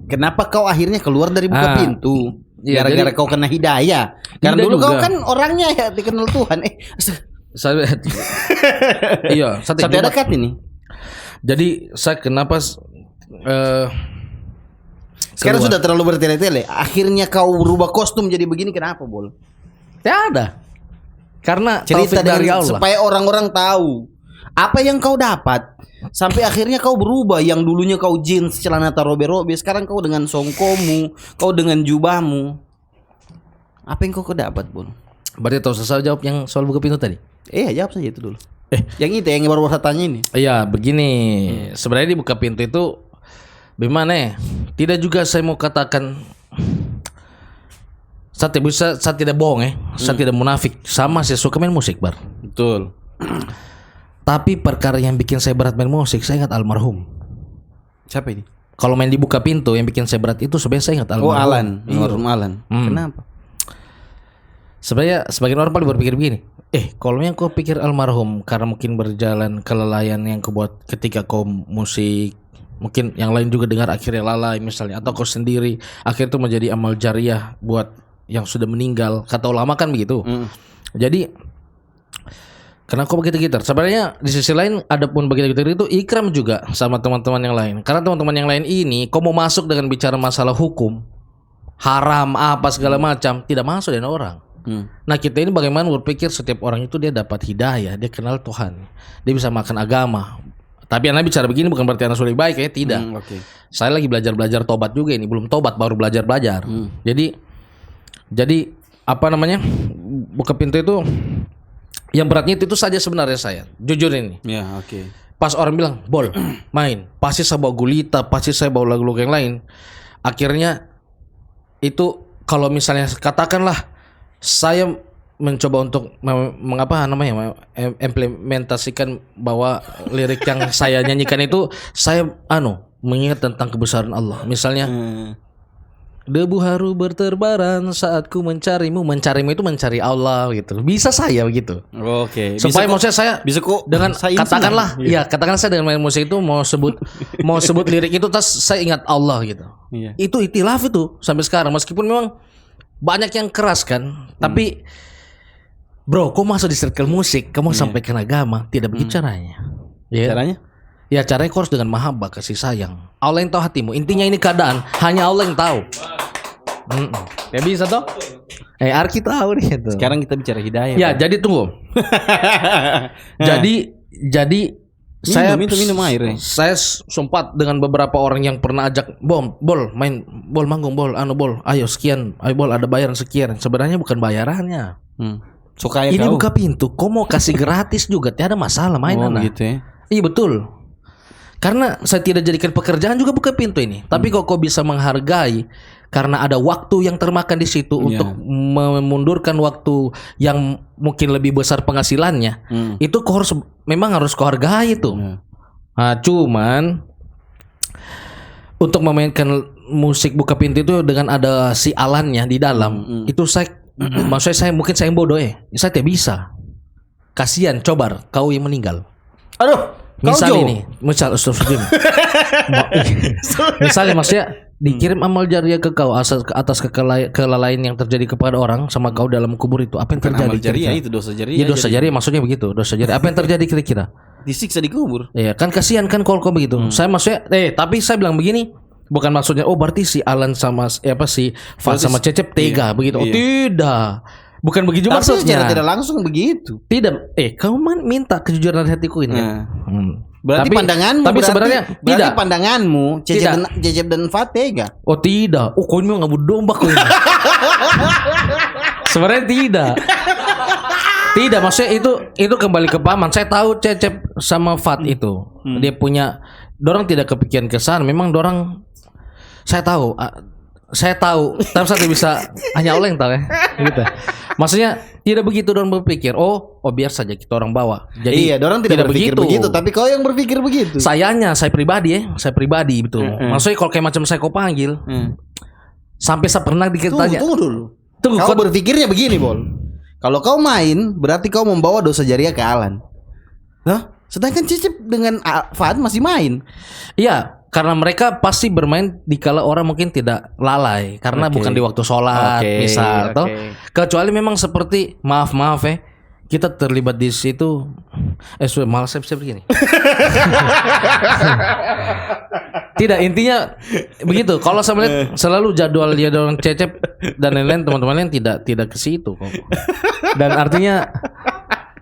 Kenapa kau akhirnya keluar dari buka pintu? Iya, Gara-gara kau kena hidayah. Karena Tidak dulu kau juga. kan orangnya ya dikenal Tuhan. Saya iya, Sate dekat ini. Jadi saya kenapa Sekarang keluar. sudah terlalu bertele-tele. Akhirnya kau berubah kostum jadi begini kenapa, Bol? Ya ada. Karena Cerita taufik dari dengan Allah. supaya orang-orang tahu apa yang kau dapat. Sampai akhirnya kau berubah. Yang dulunya kau jeans, celana tarobe-robe, sekarang kau dengan songkomu, kau dengan jubahmu. Apa yang kau dapat, Bol? Berarti tahu saya jawab yang soal buka pintu tadi. Jawab saja itu dulu. Yang itu yang baru saya tanya ini. Iya, begini. Sebenarnya dibuka pintu itu bagaimana ya? Tidak juga saya mau katakan saya tidak bohong ya. Saya tidak munafik. Sama saya suka main musik, Bar. Betul. Tapi perkara yang bikin saya berat main musik, saya ingat almarhum. Siapa ini? Kalau main dibuka pintu yang bikin saya berat itu sebenarnya saya ingat almarhum. Oh, Alan. Iya. Almarhum Alan. Kenapa? Sebenarnya sebagian orang paling berpikir begini. Kalau yang kau pikir almarhum karena mungkin berjalan kelelayan yang kau buat ketika kau musik, mungkin yang lain juga dengar akhirnya lalai misalnya, atau kau sendiri akhirnya itu menjadi amal jariah buat yang sudah meninggal. Kata ulama kan begitu. Jadi karena kau begitu gitar, sebenarnya di sisi lain adapun begitu gitar itu ikram juga sama teman-teman yang lain. Karena teman-teman yang lain ini kau mau masuk dengan bicara masalah hukum, haram apa segala macam, tidak masuk dengan orang. Nah kita ini bagaimana berpikir setiap orang itu dia dapat hidayah, dia kenal Tuhan, dia bisa makan agama. Tapi anak bicara begini bukan berarti anak sudah baik ya, tidak. Saya lagi belajar tobat juga ini, belum tobat baru belajar. Jadi apa namanya, buka pintu itu yang beratnya itu saja sebenarnya saya jujur ini. Ya oke. Pas orang bilang Bol main, pasti saya bawa gulita, pasti saya bawa lagu-lagu yang lain. Akhirnya itu kalau misalnya katakanlah saya mencoba untuk implementasikan bahwa lirik yang saya nyanyikan itu saya mengingat tentang kebesaran Allah. Misalnya debu haru berterbaran saat ku mencarimu itu mencari Allah gitu. Bisa saya begitu. Oke. Supaya maksudnya saya bisa kok dengan saya katakanlah saya dengan main musik itu mau sebut lirik itu tas saya ingat Allah gitu. Iya. Itu itilaf itu sampai sekarang meskipun memang banyak yang keras kan, tapi bro, kau masuk di circle musik, kamu sampaikan agama, tidak begitu caranya. Ya. Caranya? Ya caranya kau harus dengan mahabbah, kasih sayang. Allah yang tahu hatimu. Intinya ini keadaan hanya Allah yang tahu. Ya bisa toh? Arki tahu nih itu. Sekarang kita bicara hidayah. Ya, jadi tunggu. jadi saya minum air ya. Saya sempat dengan beberapa orang yang pernah ajak bol manggung bol ayo sekian, ayo bol ada bayaran sekian. Sebenarnya bukan bayarannya. So kaya Ini kau. buka pintu, kau mau kasih gratis juga tiada masalah main anak. Gitu ya. Iya betul. Karena saya tidak jadikan pekerjaan juga buka pintu ini. Tapi kok kau bisa menghargai karena ada waktu yang termakan di situ untuk memundurkan waktu yang mungkin lebih besar penghasilannya. Itu kau memang harus kau hargai itu. Nah, cuman untuk memainkan musik buka pintu itu dengan ada si Alannya di dalam, itu maksudnya saya mungkin saya bodoh saya tidak bisa. Kasihan coba kau yang meninggal. Aduh. Misalnya maksudnya dikirim amal jariah ke kau atas kelalaian yang terjadi kepada orang sama kau dalam kubur itu, apa yang terjadi? Amal jariah itu dosa jariah. Ya dosa jariah maksudnya begitu, dosa jariah. Apa yang terjadi kira-kira? Disiksa di kubur. Iya kan kasihan kan kalau kau begitu. Saya maksudnya tapi saya bilang begini, bukan maksudnya berarti si Alan sama si Fal sama Cecep tega begitu. Tidak. Bukan begitu Tapi secara maksudnya. tidak langsung begitu. Tidak. Kamu minta kejujuran dari hatiku ini. Nah. Berarti pandanganmu tapi sebenarnya berarti tidak. pandanganmu Tidak. Cecep dan Fat tega. Oh tidak. Oh kau ini mau ngabut domba kau ini. Sebenarnya tidak. Tidak, maksudnya itu kembali ke paman. Saya tahu Cecep sama Fat itu. Dia punya, dorang tidak kepikiran ke sana. Memang dorang, saya tahu, tapi saya tidak bisa, hanya Allah yang tahu ya. Gitu. Maksudnya tidak begitu dorang berpikir. Oh biar saja kita orang bawa. Jadi Iya, dorang tidak berpikir begitu, tapi kau yang berpikir begitu. saya pribadi betul. Maksudnya kalau kayak macam saya kau panggil, sampai saya pernah ditanya. Tunggu dulu. Tunggu, Kau berpikirnya begini, Bol. Kalau kau main, berarti kau membawa dosa jariah ke Alan. Hah? Sedangkan Cecep dengan Fat masih main. Iya, karena mereka pasti bermain dikala orang mungkin tidak lalai, karena bukan di waktu sholat, misal, toh. Kecuali memang seperti maaf kita terlibat di situ. Malah saya begini. Tidak, intinya begitu. Kalau saya melihat selalu jadwal Cecep dan lain-lain teman-teman lain tidak ke situ kok. Dan artinya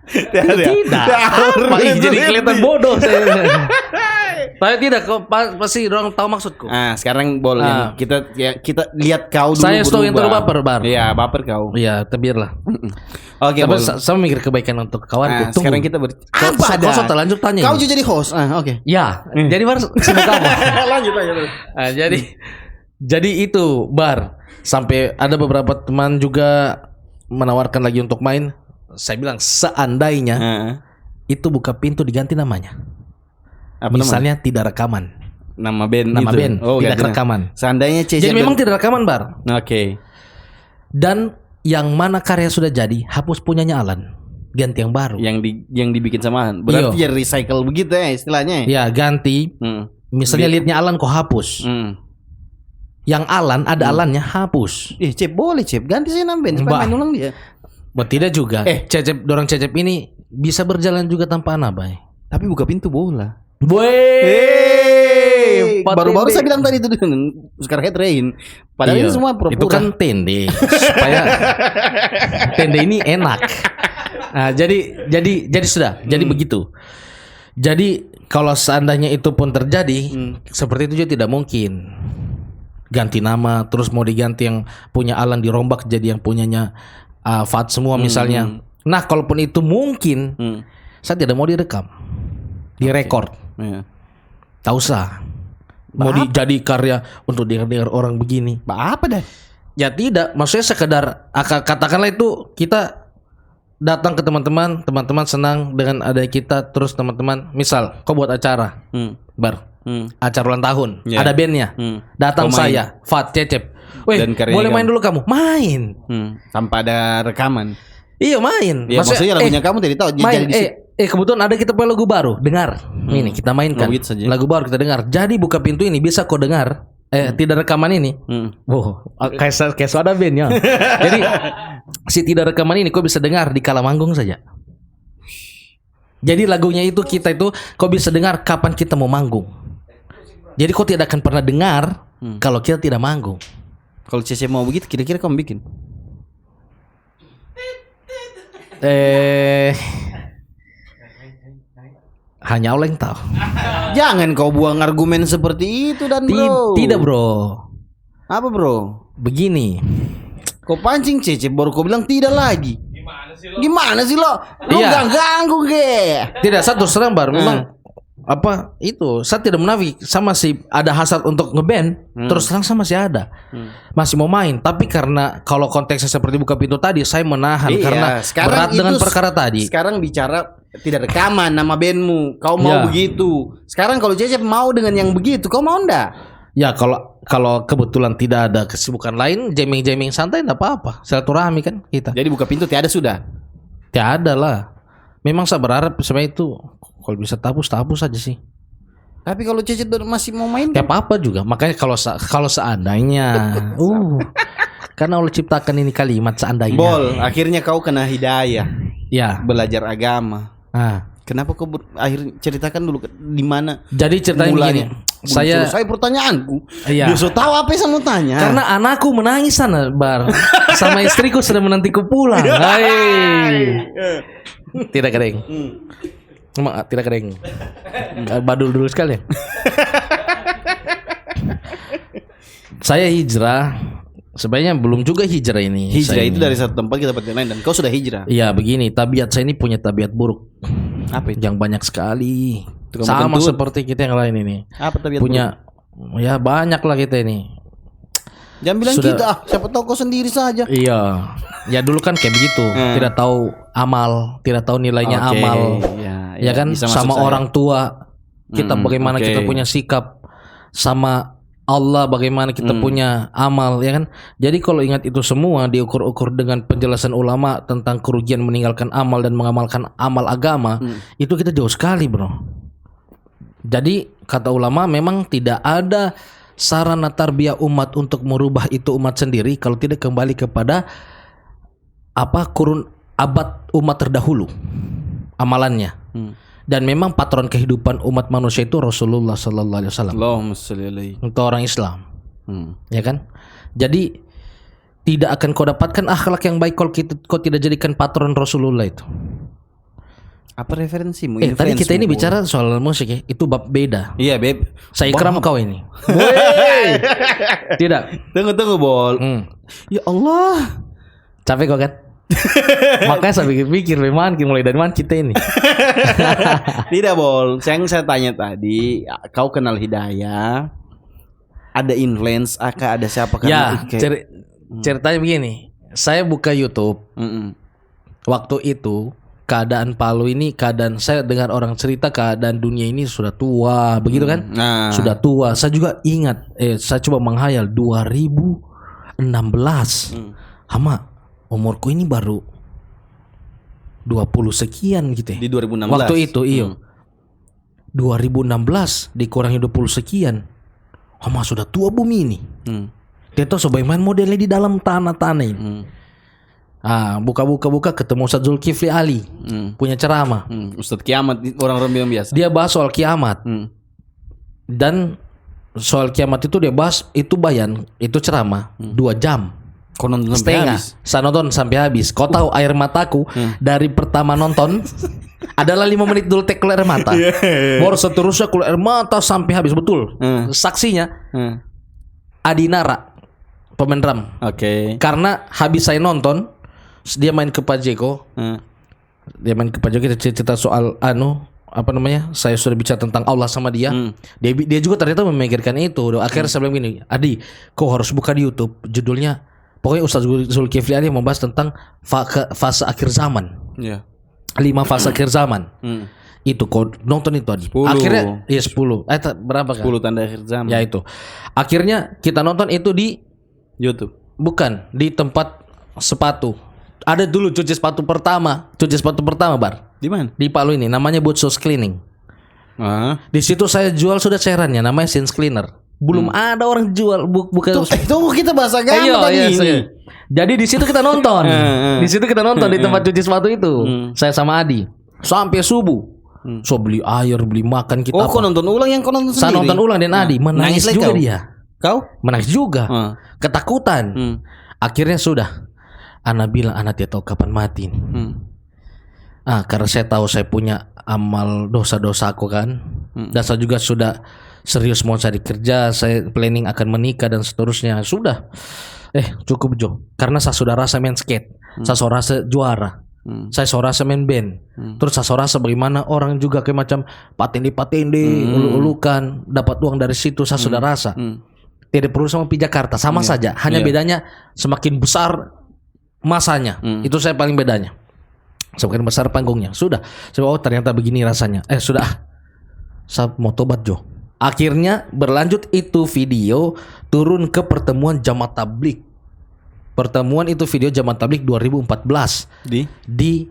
tidak. Apa ini jadi kelihatan bodoh saya. Tapi tidak, kok pasti orang tahu maksudku. Sekarang Bol, kita lihat kau dulu. Saya yang terlalu baper, Bar. Iya, baper kau. Iya, biarlah. Oke, tapi Bol. saya mikir kebaikan untuk kawanku. Sekarang kita Kau lanjut tanya. Kau ini. jadi host. Oke. Ya, jadi Bar sama kamu. lanjut. Jadi itu Bar, sampai ada beberapa teman juga menawarkan lagi untuk main. Saya bilang seandainya itu buka pintu diganti namanya. Misalnya tidak rekaman. Nama band tidak rekaman. Seandainya Cecep. Jadi memang tidak rekaman, Bar. Oke. Dan yang mana karya sudah jadi hapus punyanya Alan, ganti yang baru. Yang dibikin sama Alan. Berarti jadi recycle begitu ya istilahnya. Ya, ganti. Misalnya leadnya Alan kok hapus. Yang Alan ada Alannya hapus. Cep boleh Cep, ganti saya nama band supaya main ulang dia. Tidak juga. Cecep ini bisa berjalan juga tanpa Anabai. Tapi buka pintu bola. Baru-baru saya bilang tadi itu sekarang headrain. Padahal ini semua pura-pura. Itu kan tende supaya tende ini enak. Nah, jadi sudah. Jadi begitu. Jadi kalau seandainya itu pun terjadi, seperti itu juga tidak mungkin. Ganti nama, terus mau diganti yang punya Alan dirombak jadi yang punyanya Fat semua misalnya. Nah, kalaupun itu mungkin, saya tidak mau direkam, direkord. Tak usah. Mau jadi karya untuk dengar orang begini. Apa dah? Ya tidak, maksudnya sekedar katakanlah itu kita datang ke teman-teman senang dengan ada kita, terus teman-teman misal kau buat acara, acara ulang tahun, ada bandnya, datang saya, Fat, Cecep, boleh main dulu kamu, main, tanpa ada rekaman. Iya main. Ya, maksudnya lagunya kamu tidak tahu. Main. Kebetulan ada kita punya lagu baru, dengar. Ini kita mainkan. Lagu baru kita dengar. Jadi buka pintu ini bisa kau dengar. Tidak rekaman ini. Kayak suara band ya. Jadi si tidak rekaman ini kau bisa dengar di kala manggung saja. Jadi lagunya itu kita itu kau bisa dengar kapan kita mau manggung. Jadi kau tidak akan pernah dengar kalau kita tidak manggung. Kalau CC mau begitu, kira-kira kamu bikin? Hanya Allah yang tahu. Jangan kau buang argumen seperti itu dan bro. Tidak bro. Apa bro? Begini. Kau pancing Cecep baru kau bilang tidak lagi. Gimana sih lo? Lo ganggu ge. Tidak, satu serang Bar. Memang apa itu? Saya tidak munafik, sama sih ada hasrat untuk ngeband. Terus terang sama masih ada. Masih mau main, tapi karena kalau konteksnya seperti buka pintu tadi, saya menahan karena berat dengan perkara tadi. Sekarang bicara tidak rekaman nama bandmu. Kau mau begitu. Sekarang kalau Cecep mau dengan yang begitu, kau mau ndak? Ya kalau kebetulan tidak ada kesibukan lain, jamming santai enggak apa-apa. Silaturahmi kan kita. Jadi buka pintu tiada sudah. Tiada lah. Memang saya berharap sebenarnya itu kalau bisa tabus aja sih. Tapi kalau Cecep masih mau main, ya apa juga. Makanya kalau seandainya, karena Allah ciptakan ini kalimat seandainya. Bol, akhirnya kau kena hidayah. Ya, belajar agama. Kenapa kau akhirnya ceritakan dulu di mana? Jadi ceritanya begini. Selesai pertanyaanku. Iya. Dia so tahu apa yang saya mau tanya. Karena anakku menangis sana bar sama istriku sudah menantiku pulang. Hai. Tidak kering. Tidak kering. Badul dulu sekali. Saya hijrah. Sebenarnya belum juga hijrah ini. Hijrah Saya itu ini. dari satu tempat ke tempat yang lain dan kau sudah hijrah. Iya begini, tabiat saya ini punya tabiat buruk. Apa itu? Yang banyak sekali. Tukang Sama kentut. seperti kita yang lain ini. Apa tabiat Punya ya banyak lah kita ini. buruk? Jangan bilang Sudah- kita, siapa tahu kau sendiri saja. Iya. Ya dulu kan kayak begitu. Tidak tahu amal, tidak tahu nilainya Oke, amal. ya Ya kan bisa masuk sama saya. orang tua kita bagaimana oke. kita punya sikap, sama Allah bagaimana kita punya amal, ya kan. Jadi kalau ingat itu semua diukur-ukur dengan penjelasan ulama tentang kerugian meninggalkan amal dan mengamalkan amal agama, itu kita jauh sekali, bro. Jadi kata ulama memang tidak ada sarana tarbiyah umat untuk merubah itu umat sendiri kalau tidak kembali kepada kurun abad umat terdahulu amalannya. Dan memang patron kehidupan umat manusia itu Rasulullah sallallahu alaihi wasallam. Allahumma sholli alaihi. Untuk orang Islam. Ya kan? Jadi tidak akan kau dapatkan akhlak yang baik kalau kau tidak jadikan patron Rasulullah itu. Apa referensimu? Tadi kita ini Influence-mu, bicara soal musik ya. Itu bab beda. Iya, Beb. Saya ikram kau ini. Tidak. Tunggu, Bol. Ya Allah. Capek kau kan? Makanya saya pikir-pikir memang mulai dari mana kita ini. Tidak, Bol. Yang saya tanya tadi, kau kenal Hidayah? Ada influence, ada siapa Ya, kayak- ceritanya begini. Saya buka YouTube. Mm-mm. Waktu itu keadaan Palu ini, keadaan saya dengar orang cerita keadaan dunia ini sudah tua, begitu kan? Nah, Sudah tua. Saya juga ingat, saya coba menghayal 2016. Hama, umurku ini baru 20 sekian gitu ya. di 2016. Waktu itu, iya. 2016 dikurangi 20 sekian. Hama sudah tua bumi ini. Dia tahu sebagaimana modelnya di dalam tanah-tanah ini. Buka ketemu Ustaz Zulkifli Ali punya ceramah. Ustadz kiamat orang-orang bilang biasa. Dia bahas soal kiamat. Dan soal kiamat itu dia bahas itu bayan, itu ceramah 2 jam. Kau nonton sampai Setengah. habis. Saya nonton sampai habis. Kau tahu air mataku dari pertama nonton adalah 5 menit dulu tek keluar air mata. Baru seterusnya keluar air mata sampai habis, betul. Saksinya Adinara, pemain drum. Oke. Karena habis saya nonton, dia main ke Pajeko. Dia main ke Pajeko, kita cerita soal apa namanya? Saya sudah bicara tentang Allah sama dia. Dia juga ternyata memikirkan itu. Akhirnya saya bilang gini, Adi, kau harus buka di YouTube. Judulnya, pokoknya Ustaz Zulkifli Ali membahas tentang fase akhir zaman. Iya. 5 fase akhir zaman. Itu kau nonton itu Adi. 10. Akhirnya, iya 10. Berapa kan? 10 tanda akhir zaman. Ya itu. Akhirnya kita nonton itu di YouTube. bukan di tempat sepatu. Ada dulu cuci sepatu pertama Bar. Di mana? Di Palu ini namanya Boot Shoes Cleaning. Di situ saya jual sudah cairannya namanya Sense Cleaner. Belum ada orang jual bukan. Tunggu kita bahas agama tadi ini. Jadi di situ kita nonton. Di situ kita nonton di tempat cuci sepatu itu. Saya sama Adi sampai subuh. So beli air, beli makan kita. Kau nonton ulang yang kau nonton Saya sendiri? nonton ulang dan Adi menangis lagi juga kau? dia. Kau? Menangis juga. Ketakutan. Akhirnya sudah. Ana bilang Ana tidak tahu kapan mati. Karena saya tahu saya punya amal dosa-dosa aku kan. Dan saya juga sudah serius mau cari kerja, saya planning akan menikah dan seterusnya. Sudah. Cukup Jo. Karena saya sudah rasa main skate. Saya sudah rasa juara. Saya sudah rasa main band. Terus saya sudah rasa bagaimana orang juga kayak macam patende, ulu-ulukan, dapat uang dari situ. Saya sudah rasa. Tidak perlu sama di Jakarta, sama saja. Hanya bedanya semakin besar masanya. Itu saya paling bedanya. Semakin besar panggungnya. Sudah. Ternyata begini rasanya. Sudah. Saya mau tobat Jo. Akhirnya berlanjut itu video turun ke pertemuan Jamaah Tabligh. Pertemuan itu video Jamaah Tabligh 2014 di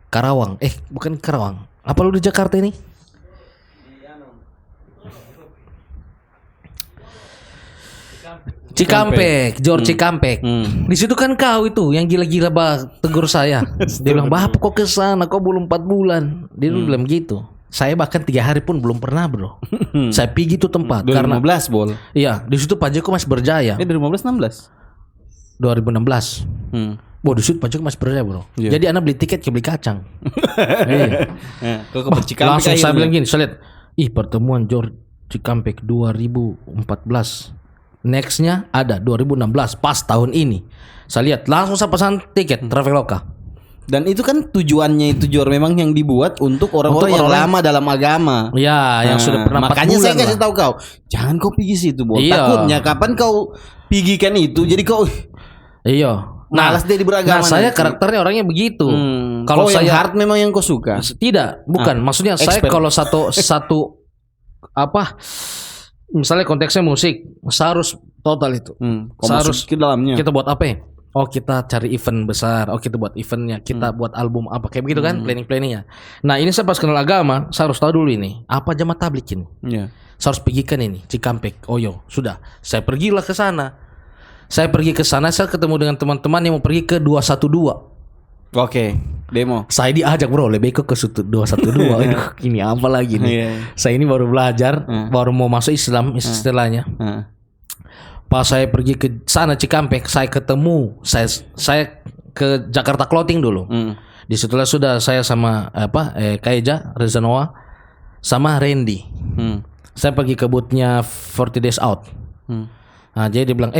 Karawang. Bukan Karawang. Apa lu di Jakarta ini? Cikampek, Cikampek. Di situ kan kau itu yang gila-gila tegur saya. Dia bilang, "Bapak kok ke sana? Kok belum 4 bulan?" Dia dulu bilang gitu. Saya bahkan 3 hari pun belum pernah bro. Saya pergi itu tempat 2015 karena bol. iya di situ Pak Jeko masih berjaya. 2015 16. 2016. Di situ Pak Jeko masih berjaya bro. Iya. Jadi anak beli tiket ke beli kacang. Iya. Kau ke Cikampek Langsung saya akhirnya. bilang gini, saya lihat, pertemuan George Cikampek 2014. Nextnya ada 2016 pas tahun ini. Saya lihat langsung saya pesan tiket Traveloka. Dan itu kan tujuannya itu Jor memang yang dibuat untuk orang-orang yang lama dalam agama. Ya, yang sudah pernah 4 makanya bulan saya kasih lah. tahu kau, jangan kau pergi situ, Bol. Iya. Takutnya kapan kau pigikan itu, jadi kau Iya. malas dia di beragama. Nah, saya nanti. karakternya orangnya begitu. Kalau Kalau yang saya hard memang yang kau suka. tidak, bukan. Maksudnya saya expert. kalau satu apa? Misalnya konteksnya musik, saya harus total itu. Kau Saya masuk harus ke dalamnya. kita buat apa ya? Oh kita cari event besar. Oh kita buat eventnya. Kita buat album apa kayak begitu kan? Planning-planningnya. Nah ini saya pas kenal agama, saya harus tahu dulu ini apa jamaah tabligh ini. Iya. Saya harus pergikan ini Cikampek. Oh yo sudah. Saya pergilah ke sana. Saya pergi ke sana. Saya ketemu dengan teman-teman yang mau pergi ke 212. Oke, demo. Saya diajak bro, lebih ke 212. Ini apa lagi nih? Iya. Saya ini baru belajar, baru mau masuk Islam istilahnya. Pas saya pergi ke sana Cikampek, saya ketemu, saya ke Jakarta Clothing dulu. Di situlah sudah saya sama Kaeja, Reza Noah, sama Randy. Saya pergi ke boothnya 40 Days Out. Nah, jadi dia bilang,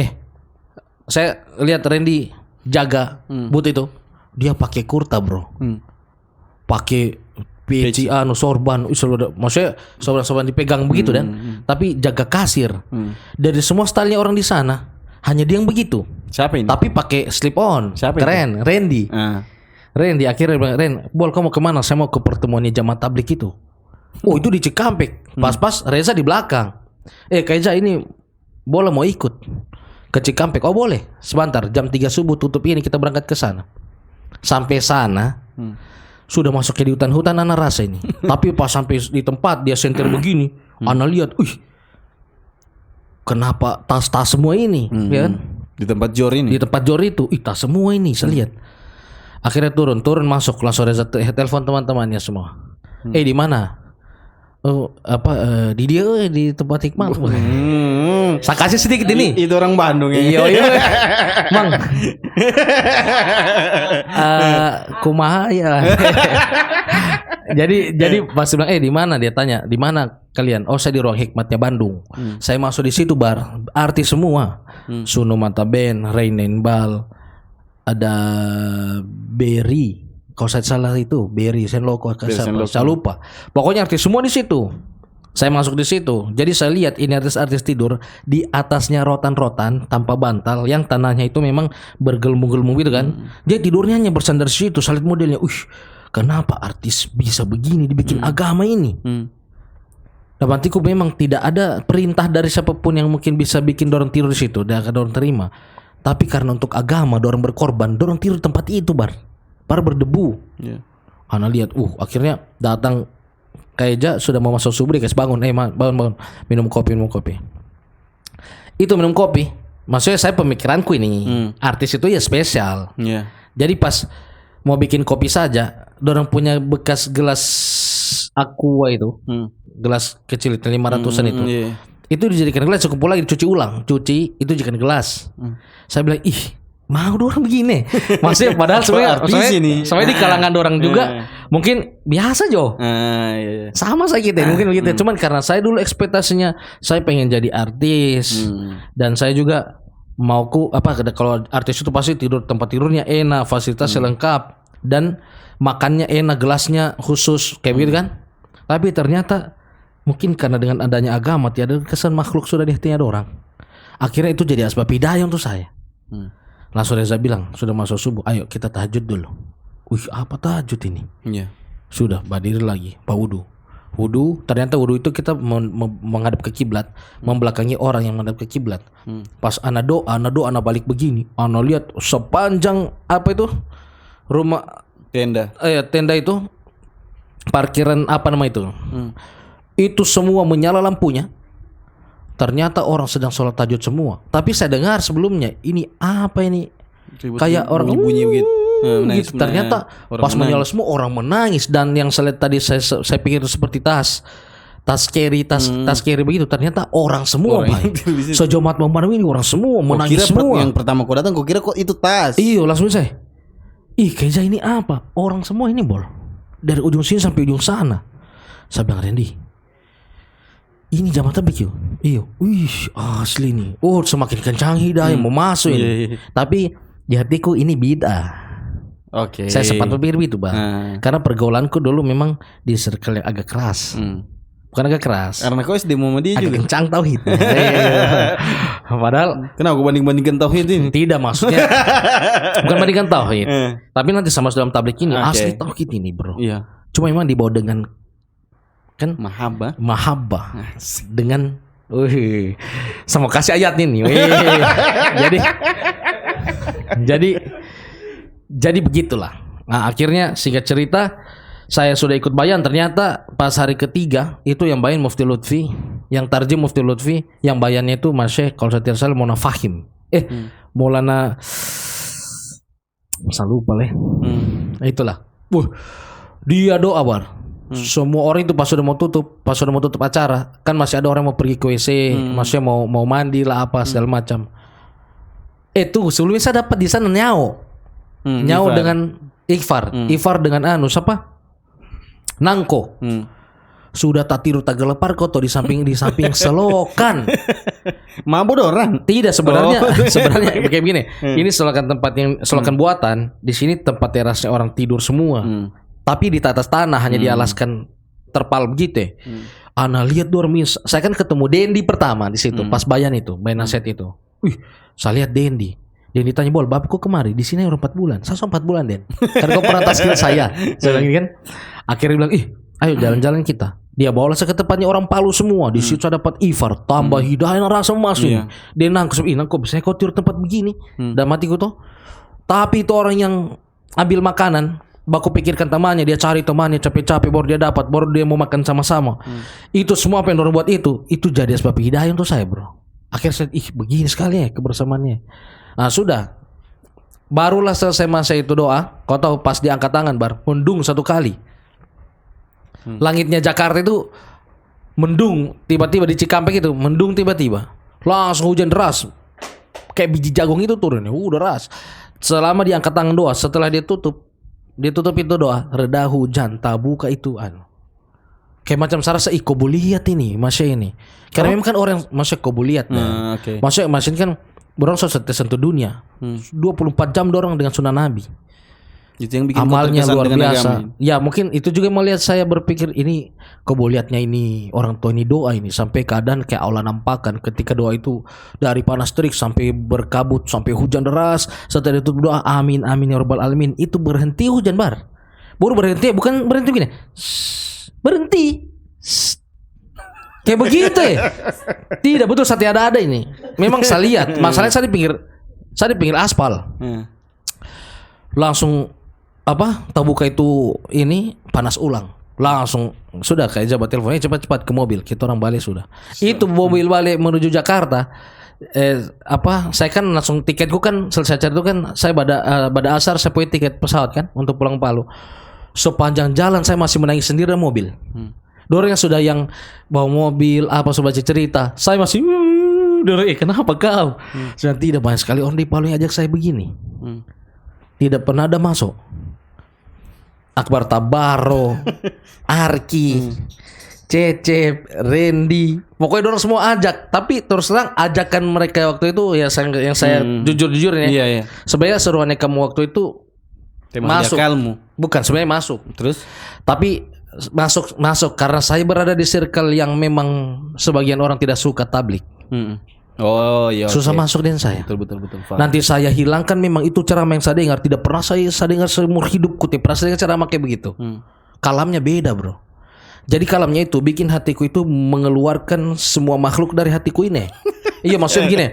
saya lihat Randy jaga booth itu, dia pakai kurta bro, pakai peci sorban, maksudnya sorban dipegang begitu dan tapi jaga kasir. Dari semua stylenya orang di sana hanya dia yang begitu. Siapa ini? Tapi pakai slip on. Siapa keren, Randy. Randy akhirnya bilang, "Ren, Bol kamu kemana? Saya mau ke pertemuannya jamaah tabligh itu." Oh itu di Cikampek. Pas-pas Reza di belakang. Kayaknya ini boleh mau ikut ke Cikampek. Oh boleh. Sebentar, jam 3 subuh tutup ini kita berangkat ke sana. Sampai sana sudah masuknya di hutan-hutan anak rasa ini. Tapi pas sampai di tempat dia sentir begini, anak lihat, kenapa tas-tas semua ini, ya kan? Di tempat Jor ini. Di tempat Jor itu, tas semua ini saya lihat. Akhirnya turun masuk langsung Reza telepon teman-temannya semua. Di mana? Di dia di tempat hikmah. Saya kasih sedikit ini. Itu orang Bandung ya. Iya. Mang. Kumaha ya. jadi pas bilang di mana dia tanya, "Di mana kalian?" "Oh, saya di ruang hikmatnya Bandung." Saya masuk di situ bar, artis semua. Suno Mata Band, Rain Bal, ada Berry. Kalau saya salah itu Berry Senloko, saya lupa. Pokoknya artis semua di situ. Saya masuk di situ. Jadi saya lihat ini artis-artis tidur di atasnya rotan-rotan tanpa bantal yang tanahnya itu memang bergelembung-gelembung gitu kan. Dia tidurnya hanya bersandar di situ. Saya lihat modelnya. Kenapa artis bisa begini dibikin agama ini? Nah, bantiku memang tidak ada perintah dari siapapun yang mungkin bisa bikin dorong tidur di situ. Dan dorong terima. Tapi karena untuk agama dorong berkorban, dorong tidur di tempat itu bar berdebu. Ana lihat, akhirnya datang Kaeja sudah mau masuk subuh, guys bangun, bangun, minum kopi. Itu minum kopi. Maksudnya saya pemikiranku ini, artis itu ya spesial. Jadi pas mau bikin kopi saja, dorang punya bekas gelas aqua itu, gelas kecil itu 500-an itu. Itu dijadikan gelas, cukup pula dicuci ulang, itu jadikan gelas. Saya bilang, mau dorang begini. Maksudnya padahal sebenarnya di kalangan dorang juga mungkin biasa Jo. Sama saya gitu mungkin begitu. Cuman karena saya dulu ekspektasinya saya pengen jadi artis dan saya juga mauku kalau artis itu pasti tidur tempat tidurnya enak, fasilitasnya lengkap dan makannya enak, gelasnya khusus kayak gitu kan. Tapi ternyata mungkin karena dengan adanya agama tiada kesan makhluk sudah di hatinya orang. Akhirnya itu jadi asbab hidayah untuk saya. Langsung Reza bilang, sudah masuk subuh, ayo kita tahajud dulu. Apa tahajud ini? Sudah, berdiri lagi, wudu. Ternyata wudu itu kita menghadap ke kiblat, membelakangi orang yang menghadap ke kiblat. Pas ana doa, ana balik begini, ana lihat sepanjang rumah tenda itu, parkiran itu, itu semua menyala lampunya. Ternyata orang sedang sholat tahajud semua. Tapi saya dengar sebelumnya ini apa ini? Kayak orang bunyi begitu. menangis, gitu. Ternyata orang pas menangis. menyala semua orang menangis. Dan yang saya lihat tadi saya pikir itu seperti tas carry begitu. Ternyata orang semua, Orang Pak. yang di situ. Sejomat memandang ini orang semua menangis semua. Yang pertama kau datang, kau kira kok itu tas. Iya, langsung saya. Keja ini apa? Orang semua ini bol. Dari ujung sini sampai ujung sana. Saya bilang, Randy, ini jam tablik yuk. Iya. Wih, asli nih. Oh, semakin kencang hidayah mau masuk ini. Iya. Tapi di hatiku ini bid'ah. Oke. Saya sempat berpikir begitu, Bang. Karena pergaulanku dulu memang di circle yang agak keras. Bukan agak keras. Karena kau SD Muhammadiyah Agak juga. kencang tauhid. Padahal Kenapa kau banding-bandingkan tauhid ini? tidak, maksudnya bukan bandingkan tauhid. Tapi nanti sama dalam tablik ini Oke. asli tauhid ini, Bro. Iya. Cuma memang dibawa dengan kan mahabbah dengan sama kasih ayat ini. Jadi begitulah. Nah, akhirnya singkat cerita saya sudah ikut bayan. Ternyata pas hari ketiga itu yang bayan Mufti Lutfi, yang tarjim Mufti Lutfi, yang bayannya itu Mas Syekh kalau saya tidak salah Maulana Fahim. Maulana saya lupa lah. Itulah. Dia doa bar. Semua orang itu pas sudah mau tutup acara, kan masih ada orang mau pergi ke WC, maksudnya mau mandi lah apa segala macam. Itu sebelumnya saya dapat di sana nyawa Ifar. dengan Ifar dengan siapa? Nangko. Sudah tak tiru tak gelepar kok di samping selokan. Mabuk orang. Tidak, sebenarnya kayak begini. Ini selokan buatan. Di sini tempat terasnya orang tidur semua. Tapi di atas tanah hanya dialaskan terpal begitu. Ana lihat dormis. Saya kan ketemu Dendi pertama di situ pas bayan nasihat itu. Saya lihat Dendi. Dendi tanya, "Bol, Bapak kok kemari? Di sini orang 4 bulan." Saya 4 bulan, Den. Karena kau pernah taskil saya. Saya bilang kan. Akhirnya bilang, "Ayo jalan-jalan kita." Dia bawa saya ke tempatnya orang Palu semua. Di situ saya dapat Ifar, tambah hidayah rasa masuk. Iya. Dia nangkep, kok bisa kau tidur tempat begini? Dan matiku tuh. Tapi itu orang yang ambil makanan, baku pikirkan temannya, dia cari temannya capek-capek baru dia dapat, baru dia mau makan sama-sama. Itu semua apa yang orang buat itu jadi sebab hidayah untuk saya, Bro. Akhirnya saya, begini sekali ya kebersamaannya. Nah, sudah. Barulah selesai masa itu doa. Kau tahu pas diangkat tangan bar, mendung 1 kali. Langitnya Jakarta itu mendung tiba-tiba di Cikampek itu mendung tiba-tiba. Langsung hujan deras. Kayak biji jagung itu turun ya, deras. Selama diangkat tangan doa, setelah dia tutup itu doa, reda hujan, tak buka itu kayak macam saya rasa kobuliat ini, Masya ini. Karena memang kan orang Masya kobuliat. Okay. Masya kan orang sudah sentuh dunia. 24 jam dorong dengan sunnah Nabi. Itu yang bikin Amalnya luar biasa. agama. Ya mungkin itu juga melihat saya berpikir ini kobuliatnya ini orang tua ini doa ini sampai keadaan kayak Allah nampakkan ketika doa itu dari panas terik sampai berkabut sampai hujan deras. Setelah itu doa amin amin ya rabbal alamin, itu berhenti hujan bar. Baru berhenti, bukan berhenti gini. Berhenti. Kayak begitu ya. Tidak betul saat ada ini. Memang saya lihat, masalahnya saya di pinggir aspal. Langsung tabuka itu ini panas ulang. Langsung sudah kayak jabat teleponnya cepat-cepat ke mobil. Kita orang balik sudah. Itu mobil balik menuju Jakarta. Saya kan langsung tiketku kan selesai cari itu kan saya pada asar saya punya tiket pesawat kan untuk pulang Palu. Sepanjang jalan saya masih menangis sendiri dalam mobil. Dorong yang sudah yang bawa mobil sudah baca cerita, saya masih dorong kenapa kau? Sudah tidak banyak sekali orang di Palu yang ajak saya begini. Tidak pernah ada masuk. Akbar Tabaro, Arki, Cecep, Randy, pokoknya dorong semua ajak. Tapi terus terang ajakan mereka waktu itu ya yang saya jujur-jujur ya. Iya. Sebenarnya seruannya kamu waktu itu masuk. Bukan sebenarnya masuk. Terus? Tapi masuk karena saya berada di circle yang memang sebagian orang tidak suka tablik. Oh iya. Susah masuk dengan saya. Betul. Nanti saya hilangkan memang itu ceramah yang saya dengar. Tidak pernah saya dengar seumur hidupku. Tidak pernah saya dengar ceramah kayak begitu. Kalamnya beda, Bro. Jadi kalamnya itu bikin hatiku itu mengeluarkan semua makhluk dari hatiku ini. Iya maksudnya begini.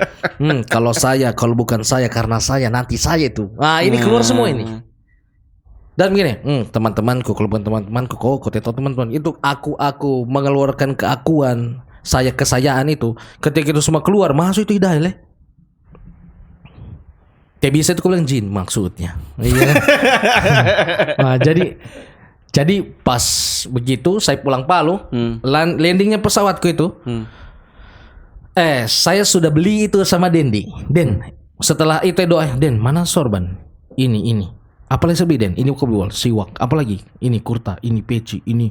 Kalau bukan saya karena saya nanti saya itu. Ini keluar semua ini. Dan begini, teman-temanku kalau bukan teman-temanku kok tahu teman-teman itu aku mengeluarkan keakuan. Saya kesayaan itu ketika itu semua keluar masuk itu hidayah. bisa itu aku bilang jin maksudnya. Iya. Nah, jadi pas begitu saya pulang Palu, landingnya pesawatku itu. Saya sudah beli itu sama Dendi. Den, setelah itu doa, Den, mana sorban? Ini. Apalagi saya beli, Den? Ini aku beli siwak. Apalagi? Ini kurta, ini peci, ini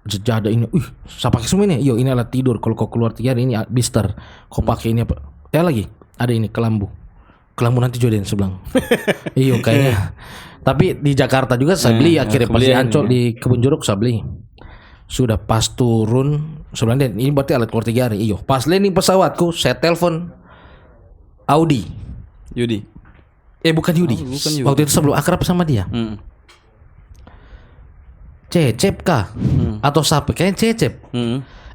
sejadah, ini. Saya pakai semua ini. Yo, ini alat tidur. Kalau kau keluar 3 hari ini bister. Kau pakai ini apa? Lagi. Ada ini kelambu. Kelambu nanti juga Den sebelah. Iyo kayaknya. Tapi di Jakarta juga saya beli akhirnya pas di Ancol di Kebun Jeruk saya beli. Sudah pas turun sebenarnya ini berarti alat keluar 3 hari. Iyo, pas landing pesawatku saya telepon Audi. Yudi. Bukan Yudi. Bukan Yudi. Waktu itu sebelum akrab sama dia. Cecep kah? Atau siapa? Kayaknya Cecep.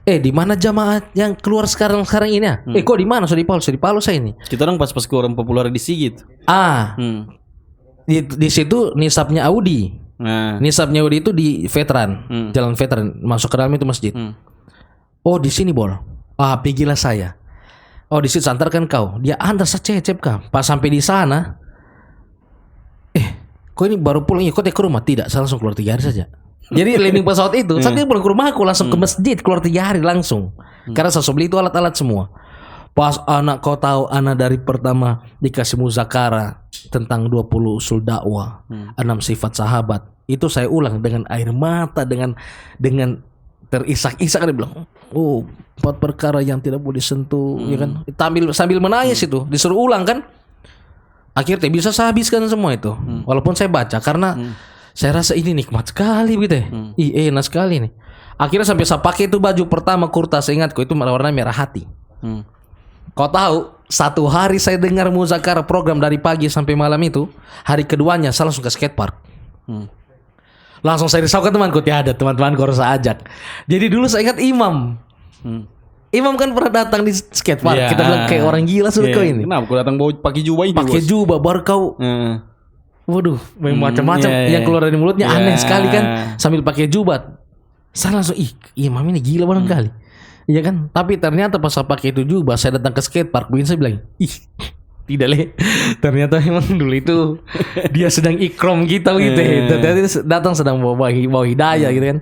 Di mana jamaah yang keluar sekarang ini ya? Kok di mana? Di Palu saya ini. Kita orang pas keluar populer di Sigit. Di situ nisabnya Audi. Nah. Nisabnya Audi itu di Veteran, Jalan Veteran, masuk ke dalam itu masjid. Oh, di sini Bol. Pergilah saya. Oh, di situ antarkan kau. Dia Anda Cecep kah? Pas sampai di sana, kok ini baru pulang? Kok ke rumah? Tidak, saya langsung keluar 3 hari saja. Jadi landing pesawat itu, saya pulang ke rumah aku langsung ke masjid, keluar 3 hari langsung. Karena saya beli itu alat-alat semua. Pas kau tahu anak dari pertama dikasih muzakara tentang 20 usul dakwah, 6 sifat sahabat. Itu saya ulang dengan air mata, dengan terisak-isak. Dia bilang, 4 perkara yang tidak boleh disentuh, ya kan? Sambil menangis itu, disuruh ulang kan. Akhirnya bisa saya habiskan semua itu. Walaupun saya baca karena saya rasa ini nikmat sekali gitu ya. Enak sekali nih. Akhirnya sampai saya pakai itu baju pertama kurta, saya ingatku itu warna merah hati. Kau tahu, 1 hari saya dengar muzakara program dari pagi sampai malam itu. Hari keduanya saya langsung ke skatepark. Langsung saya risau ke temanku, tiada teman-temanku harus saya ajak. Jadi dulu saya ingat Imam. Imam kan pernah datang di skatepark. Kita bilang kayak orang gila suruh kau ini. Kenapa kau datang bawa pakai jubah ini? Pakai jubah baru kau. Waduh, macam-macam yang keluar dari mulutnya aneh sekali kan. Sambil pakai jubah. Saya langsung Imam ini gila barangkali. Iya kan? Tapi ternyata pas saya pakai itu jubah, saya datang ke skatepark, begini saya bilang, tidak Le. Ternyata memang dulu itu dia sedang ikrom kita gitu. Ternyata datang sedang bawa hidayah gitu kan.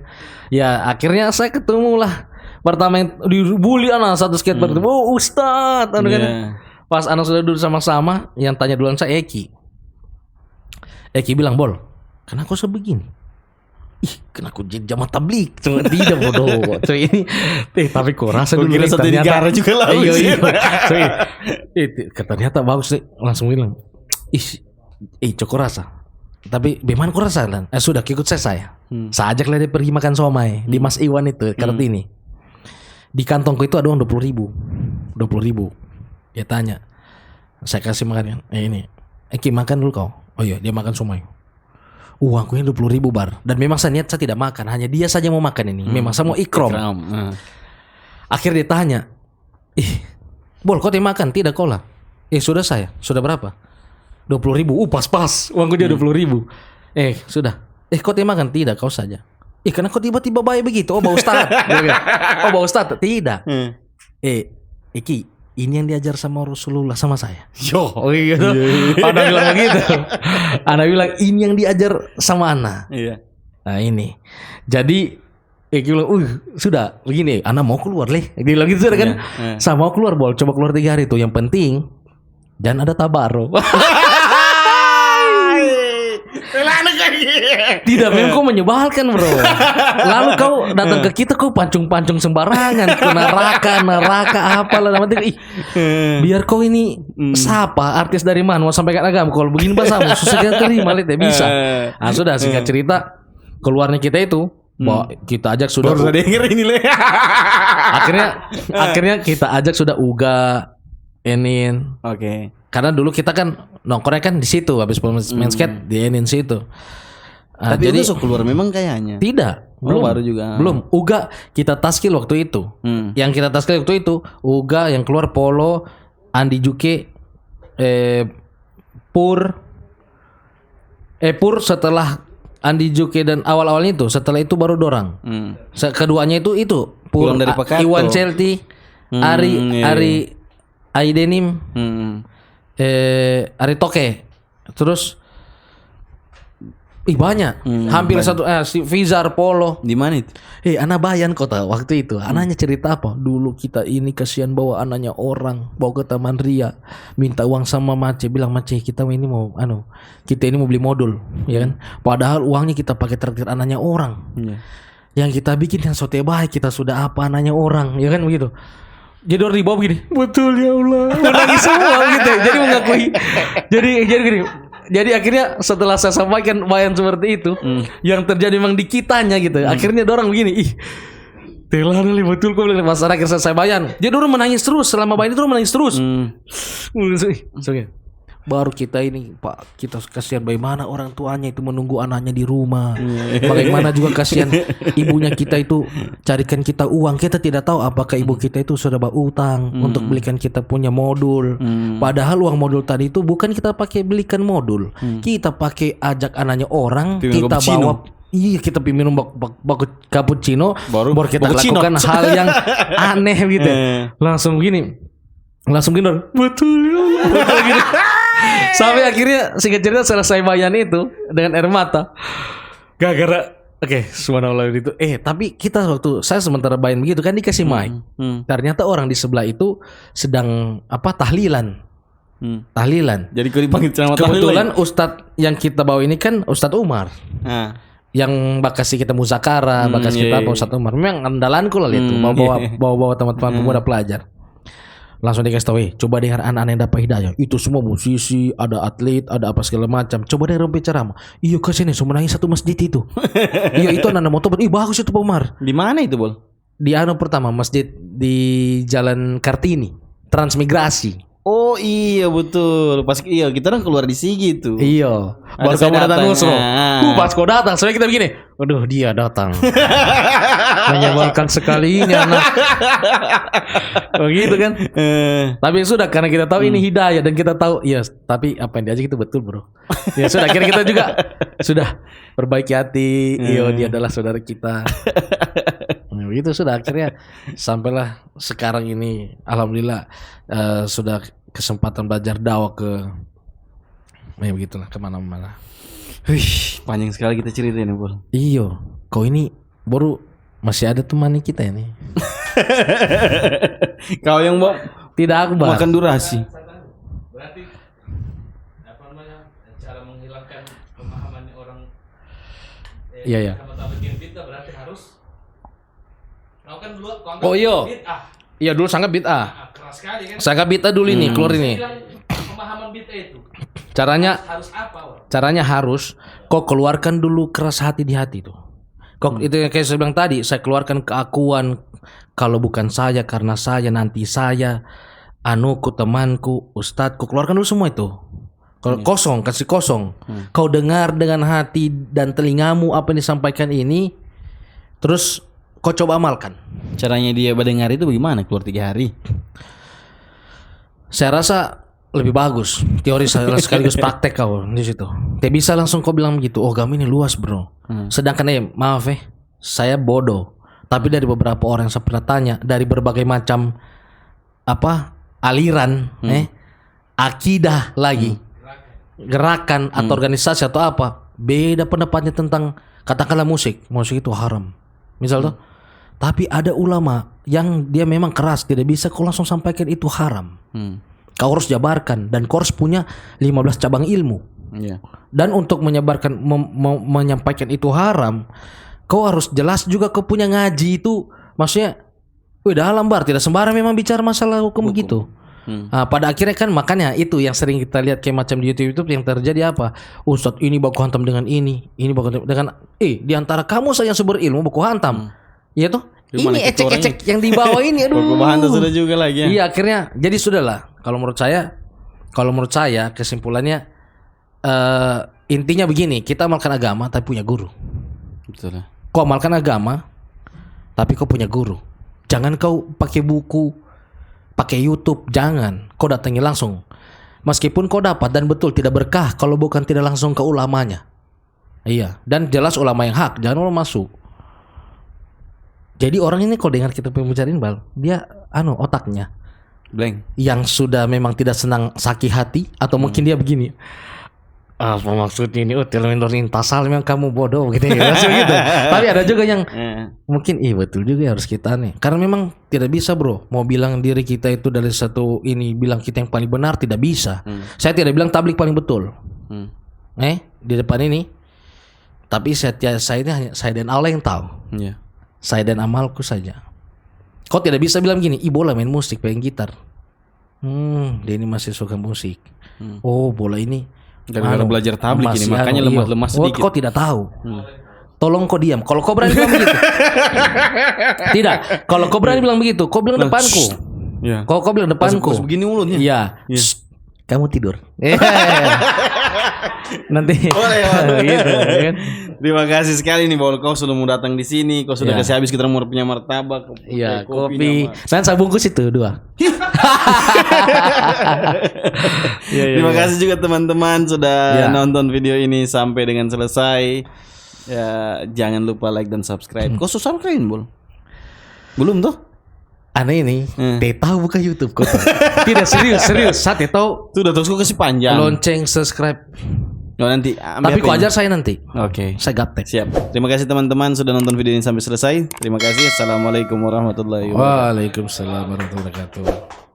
Ya akhirnya saya ketemu lah. Pertama yang dibully anak satu skatepark itu, Ustadz, kan. Pas anak sudah duduk sama-sama, yang tanya duluan saya Eki bilang, Bol, kenapa kau sebegini? Kena aku jadi jamaah tablik. Cuma tidak bodoh. Cuy ini. Tapi kok rasa dulu kira satu negara juga lah. Iya. Cuy. Ternyata bagus nih. Langsung bilang. Cukup rasa. Tapi bagaimana kau rasa lan? Sudah ikut saya. Saya ajaklah dia pergi makan somai di Mas Iwan itu Kartini. Di kantongku itu ada uang 20.000. Dia tanya. Saya kasih makan. Ini. Eki makan dulu kau. Oh iya, dia makan somai. Uangku ini 20.000 bar. Dan memang saya niat saya tidak makan, hanya dia saja mau makan ini. Memang saya mau ikrom. Akhirnya dia tanya, Bol kau tidak makan? Tidak kau lah. Sudah saya. Sudah berapa? 20.000. Pas-pas. Uangku dia 20.000. Sudah. Kau tidak makan? Tidak, kau saja. Kenapa kau tiba-tiba baik begitu? Bau Ustaz. Bau Ustaz? Tidak. Eki, ini yang diajar sama Rasulullah sama saya. Gitu. Anak bilang begitu. Anak bilang ini yang diajar sama Ana. Iya. Nah ini. Jadi Eki bilang, sudah begini, Ana mau keluar Dia bilang gitu sudah kan. Saya mau keluar Bol, coba keluar 3 hari itu. Yang penting jangan ada tabaro. Tidak, memang kau menyebalkan bro. Lalu kau datang ke kita, kau pancung-pancung sembarangan ke neraka apalah namanya. Biar kau ini siapa, artis dari mana, mau sampai agama. Kalau begini bahasamu susah kita terima lihat ya bisa. Sudah singkat cerita, keluarnya kita itu kita ajak sudah. Baru denger ini Le. Akhirnya kita ajak sudah Uga, Enin. Oke. Karena dulu kita kan nongkrongnya kan di situ, habis main skate di Enin situ. Tapi jadi Uga keluar memang kayaknya. Tidak, belum. Baru juga. Belum. Uga kita taskil waktu itu. Yang kita taskil waktu itu Uga yang keluar Polo, Andi Juke, Pur setelah Andi Juke dan awal-awalnya itu, setelah itu baru dorang. Keduanya itu Pur dari Pekato. Iwan Celti, Ari Aidenim. Ari Toke Terus banyak. Hampir satu si Fizar Polo. Di mana itu? Ana bayan kok tahu waktu itu. Anaknya cerita apa? Dulu kita ini kasihan bawa anaknya orang, bawa ke Taman Ria, minta uang sama Mace, bilang Mace kita ini mau kita ini mau beli modul, ya kan? Padahal uangnya kita pakai traktir anaknya orang. Yang kita bikin yang sote baik, kita sudah apa anaknya orang, ya kan begitu. Jadi orang dibawa begini, betul ya Allah, menangis semua gitu. Jadi mengakui, jadi gini. Jadi akhirnya setelah saya sampaikan bayan seperti itu, yang terjadi memang di kitanya gitu. Akhirnya orang begini, telah nih betul kok bilang pas akhir saya bayan. Dia orang menangis terus selama bayan itu orang menangis terus. Baru kita ini Pak, kita kasihan bagaimana orang tuanya itu menunggu anaknya di rumah. Bagaimana juga kasihan ibunya kita itu carikan kita uang. Kita tidak tahu apakah ibu kita itu sudah berutang untuk belikan kita punya modul. Padahal uang modul tadi itu bukan kita pakai belikan modul. Kita pakai ajak anaknya orang, kita bawa. Iya, kita minum cappuccino baru kita lakukan hal yang aneh gitu. Langsung gini. Betul ya Allah. Betul gini. Sampai akhirnya singkat cerita selesai bayan itu dengan air mata. Gara-gara subhanallah itu. Tapi kita waktu saya sementara bayan begitu kan dikasih mic. Ternyata orang di sebelah itu sedang tahlilan. Tahlilan. Jadi kau dipanggil ceramah kebetulan ustadz yang kita bawa ini kan Ustadz Umar. Yang bakasi kita muzakara, bakasi kita Ustadz Umar. Memang andalanku lah itu. Bawa teman-teman pemuda pelajar. Langsung dikasih tahu, coba dengar anak-anak yang dapat hidayah. Itu semua musisi, ada atlet, ada apa segala macam. Coba dengar ceramah. Iya kesini, sebenarnya satu masjid itu. Iya itu anak-anak motor. Bagus itu Pak Umar. Di mana itu Bol? Di pertama masjid di Jalan Kartini, Transmigrasi. Oh iya betul. Pas kita kan keluar di sigi tuh. Iya. Baru kamu datang Nusro. Pas kau datang, soalnya kita begini. Waduh dia datang. Menyebalkan sekali ini anak. Begitu kan. Tapi sudah karena kita tahu ini hidayah dan kita tahu tapi apa yang diajak itu betul bro. Ya sudah akhirnya kita juga sudah perbaiki hati. Dia adalah saudara kita. Begitu sudah akhirnya sampailah sekarang ini alhamdulillah sudah kesempatan belajar dakwah ke begitulah kemana-mana. Panjang sekali kita ceritain ya Bol. Iyo, kau ini baru masih ada teman kita ini. Kau yang tidak aku makan durasi. Berarti cara menghilangkan pemahaman orang. Iya. Sama-sama bikin bid'ah berarti harus. Kau kan dulu bid'ah. Iya dulu sangat bid'ah. Keras sekali kan. Sangat bid'ah dulu ini keluar ini. Pemahaman bid'ah itu. Caranya harus apa? Caranya harus kau keluarkan dulu keras hati di hati tuh. Kok itu yang kayak saya bilang tadi, saya keluarkan keakuan kalau bukan saya karena saya nanti saya anuku temanku ustadku keluarkan dulu semua itu. Kalau kosong kasih kosong. Kau dengar dengan hati dan telingamu apa yang disampaikan ini, terus kau coba amalkan. Caranya dia mendengar itu bagaimana? Keluar 3 hari. Saya rasa lebih bagus teori sekaligus praktek kau di situ. Tidak bisa langsung kau bilang begitu. Oh kami ini luas bro. Sedangkan maaf saya bodoh. Tapi dari beberapa orang yang saya pernah tanya dari berbagai macam aliran, akidah lagi, gerakan atau organisasi atau apa, beda pendapatnya tentang katakanlah musik itu haram, misal tuh. Tapi ada ulama yang dia memang keras, tidak bisa kau langsung sampaikan itu haram. Kau harus jabarkan dan kau harus punya 15 cabang ilmu. Dan untuk menyebarkan menyampaikan itu haram, kau harus jelas juga kau punya ngaji itu. Maksudnya dalam tidak sembarang memang bicara masalah hukum begitu. Nah, pada akhirnya kan makanya itu yang sering kita lihat kayak macam di YouTube yang terjadi apa? Ustadz ini baku hantam dengan ini baku hantam dengan di antara kamu saya yang sumber ilmu baku hantam. Iya tuh. Ini ecek-ecek yang di bawah ini aduh. Bahan sudah juga lagi ya. Iya akhirnya jadi sudahlah. Kalau menurut saya kesimpulannya intinya begini, kita amalkan agama tapi punya guru. Betul. Kau amalkan agama tapi kau punya guru. Jangan kau pakai buku, pakai YouTube, jangan. Kau datangi langsung. Meskipun kau dapat dan betul tidak berkah kalau bukan tidak langsung ke ulamanya. Iya, dan jelas ulama yang hak, jangan ulama masuk. Jadi orang ini kalau dengar kita pembicarain dia otaknya blank. Yang sudah memang tidak senang sakit hati atau mungkin dia begini. apa maksudnya ini lintasal memang kamu bodoh gitu ya. Maksud gitu. Tapi ada juga yang mungkin betul juga harus kita nih. Karena memang tidak bisa bro mau bilang diri kita itu dari satu ini bilang kita yang paling benar tidak bisa. Saya tidak bilang tablik paling betul. Di depan ini. Tapi saya ini hanya saya dan Allah yang tahu. Saya dan amalku saja. Kau tidak bisa bilang gini, bola main musik, pengen gitar. Dia ini masih suka musik. Oh bola ini gara-gara belajar tablik ini makanya lemah sedikit. Kau tidak tahu. Tolong kau diam. Kalau kau berani bilang begitu. Tidak. Kalau kau berani bilang begitu, kau bilang depanku. Kau bilang depanku. Begini mulutnya. Iya. Kamu tidur. Nanti. Gitu, kan? Terima kasih sekali nih Bol, kau sudah mau datang di sini, kau sudah kasih habis kita mau punya martabak. Iya, kopi. Dan saya bungkus itu 2. Terima kasih juga teman-teman sudah nonton video ini sampai dengan selesai. Ya, jangan lupa like dan subscribe. Kau subscribe Bol? Belum tuh? Aneh ini, tahu buka YouTube kok. Tidak serius. Saya tahu. Sudah terus kau kasih panjang. Lonceng subscribe. Nanti. Tapi kau ajar saya nanti. Oke. Saya gaptek. Siap. Terima kasih teman-teman sudah nonton video ini sampai selesai. Terima kasih. Assalamualaikum warahmatullahi wabarakatuh. Waalaikumsalam warahmatullahi wabarakatuh.